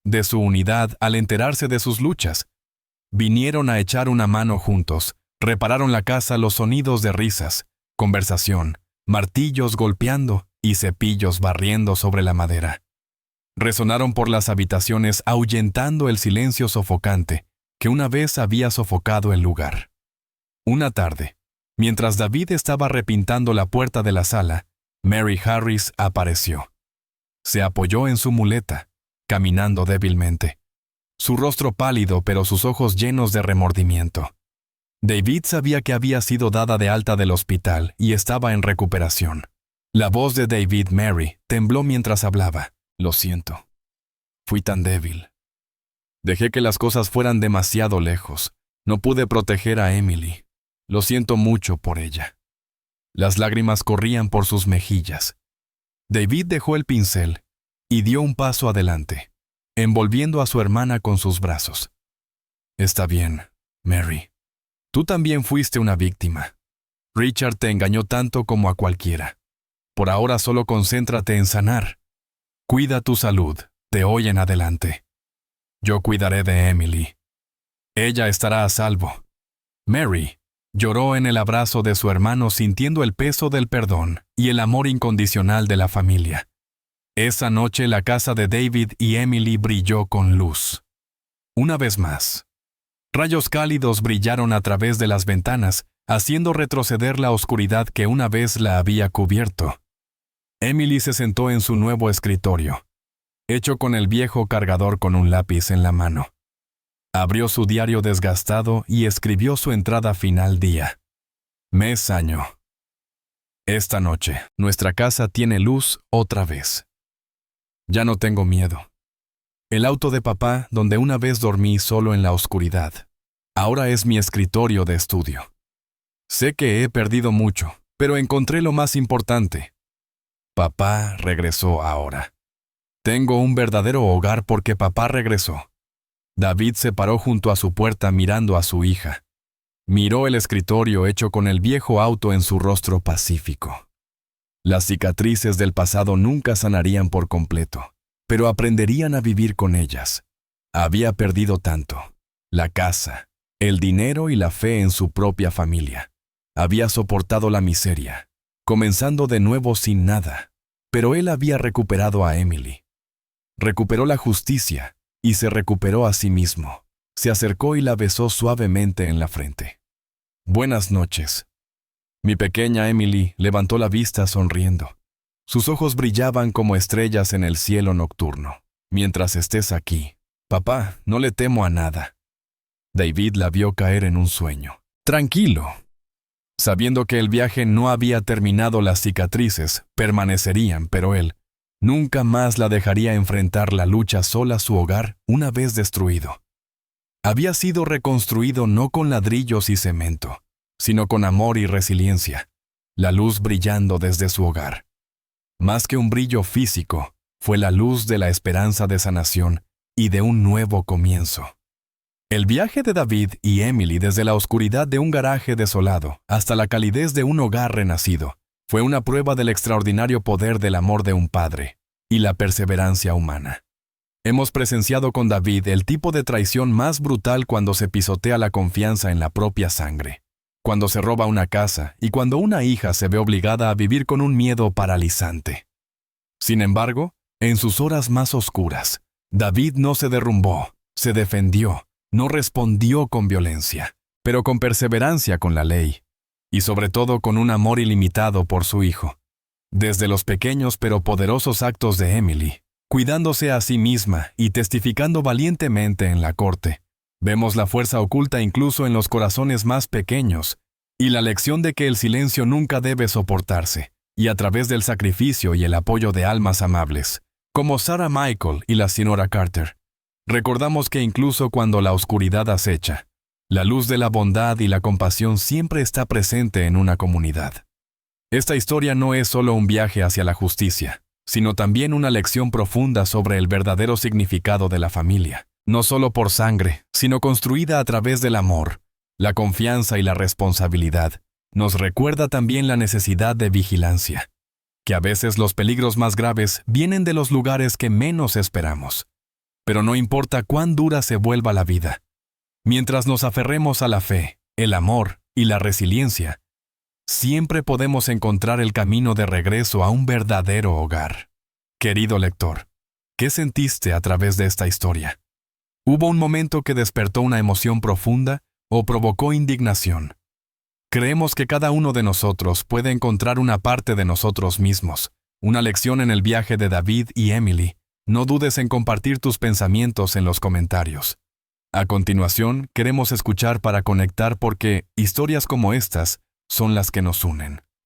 De su unidad, al enterarse de sus luchas, vinieron a echar una mano juntos, repararon la casa, los sonidos de risas, conversación, martillos golpeando y cepillos barriendo sobre la madera. Resonaron por las habitaciones ahuyentando el silencio sofocante que una vez había sofocado el lugar. Una tarde, mientras David estaba repintando la puerta de la sala, Mary Harris apareció. Se apoyó en su muleta, caminando débilmente, su rostro pálido pero sus ojos llenos de remordimiento. David sabía que había sido dada de alta del hospital y estaba en recuperación. La voz de David Mary tembló mientras hablaba. «Lo siento. Fui tan débil. Dejé que las cosas fueran demasiado lejos. No pude proteger a Emily. Lo siento mucho por ella». Las lágrimas corrían por sus mejillas. David dejó el pincel y dio un paso adelante, envolviendo a su hermana con sus brazos. «Está bien, Mary. Tú también fuiste una víctima. Richard te engañó tanto como a cualquiera. Por ahora solo concéntrate en sanar. Cuida tu salud, de hoy en adelante. Yo cuidaré de Emily. Ella estará a salvo». Mary lloró en el abrazo de su hermano, sintiendo el peso del perdón y el amor incondicional de la familia. Esa noche la casa de David y Emily brilló con luz. Una vez más, rayos cálidos brillaron a través de las ventanas, haciendo retroceder la oscuridad que una vez la había cubierto. Emily se sentó en su nuevo escritorio, hecho con el viejo cargador con un lápiz en la mano. Abrió su diario desgastado y escribió su entrada final: día, mes, año. Esta noche, nuestra casa tiene luz otra vez. Ya no tengo miedo. El auto de papá, donde una vez dormí solo en la oscuridad, ahora es mi escritorio de estudio. Sé que he perdido mucho, pero encontré lo más importante. Papá regresó ahora. Tengo un verdadero hogar porque papá regresó. David se paró junto a su puerta mirando a su hija. Miró el escritorio hecho con el viejo auto en su rostro pacífico. Las cicatrices del pasado nunca sanarían por completo, pero aprenderían a vivir con ellas. Había perdido tanto: la casa, el dinero y la fe en su propia familia. Había soportado la miseria, comenzando de nuevo sin nada. Pero él había recuperado a Emily. Recuperó la justicia y se recuperó a sí mismo. Se acercó y la besó suavemente en la frente. «Buenas noches». Mi pequeña Emily levantó la vista sonriendo. Sus ojos brillaban como estrellas en el cielo nocturno. «Mientras estés aquí, papá, no le temo a nada». David la vio caer en un sueño. Tranquilo. Sabiendo que el viaje no había terminado, las cicatrices permanecerían, pero él nunca más la dejaría enfrentar la lucha sola a su hogar una vez destruido. Había sido reconstruido no con ladrillos y cemento, sino con amor y resiliencia, la luz brillando desde su hogar. Más que un brillo físico, fue la luz de la esperanza de sanación y de un nuevo comienzo. El viaje de David y Emily desde la oscuridad de un garaje desolado hasta la calidez de un hogar renacido fue una prueba del extraordinario poder del amor de un padre y la perseverancia humana. Hemos presenciado con David el tipo de traición más brutal cuando se pisotea la confianza en la propia sangre, cuando se roba una casa y cuando una hija se ve obligada a vivir con un miedo paralizante. Sin embargo, en sus horas más oscuras, David no se derrumbó, se defendió. No respondió con violencia, pero con perseverancia con la ley, y sobre todo con un amor ilimitado por su hijo. Desde los pequeños pero poderosos actos de Emily, cuidándose a sí misma y testificando valientemente en la corte, vemos la fuerza oculta incluso en los corazones más pequeños, y la lección de que el silencio nunca debe soportarse, y a través del sacrificio y el apoyo de almas amables, como Sarah Michael y la señora Carter, recordamos que incluso cuando la oscuridad acecha, la luz de la bondad y la compasión siempre está presente en una comunidad. Esta historia no es solo un viaje hacia la justicia, sino también una lección profunda sobre el verdadero significado de la familia, no solo por sangre, sino construida a través del amor, la confianza y la responsabilidad. Nos recuerda también la necesidad de vigilancia, que a veces los peligros más graves vienen de los lugares que menos esperamos. Pero no importa cuán dura se vuelva la vida, mientras nos aferremos a la fe, el amor y la resiliencia, siempre podemos encontrar el camino de regreso a un verdadero hogar. Querido lector, ¿qué sentiste a través de esta historia? ¿Hubo un momento que despertó una emoción profunda o provocó indignación? Creemos que cada uno de nosotros puede encontrar una parte de nosotros mismos, una lección en el viaje de David y Emily. No dudes en compartir tus pensamientos en los comentarios. A continuación, queremos escuchar para conectar porque historias como estas son las que nos unen.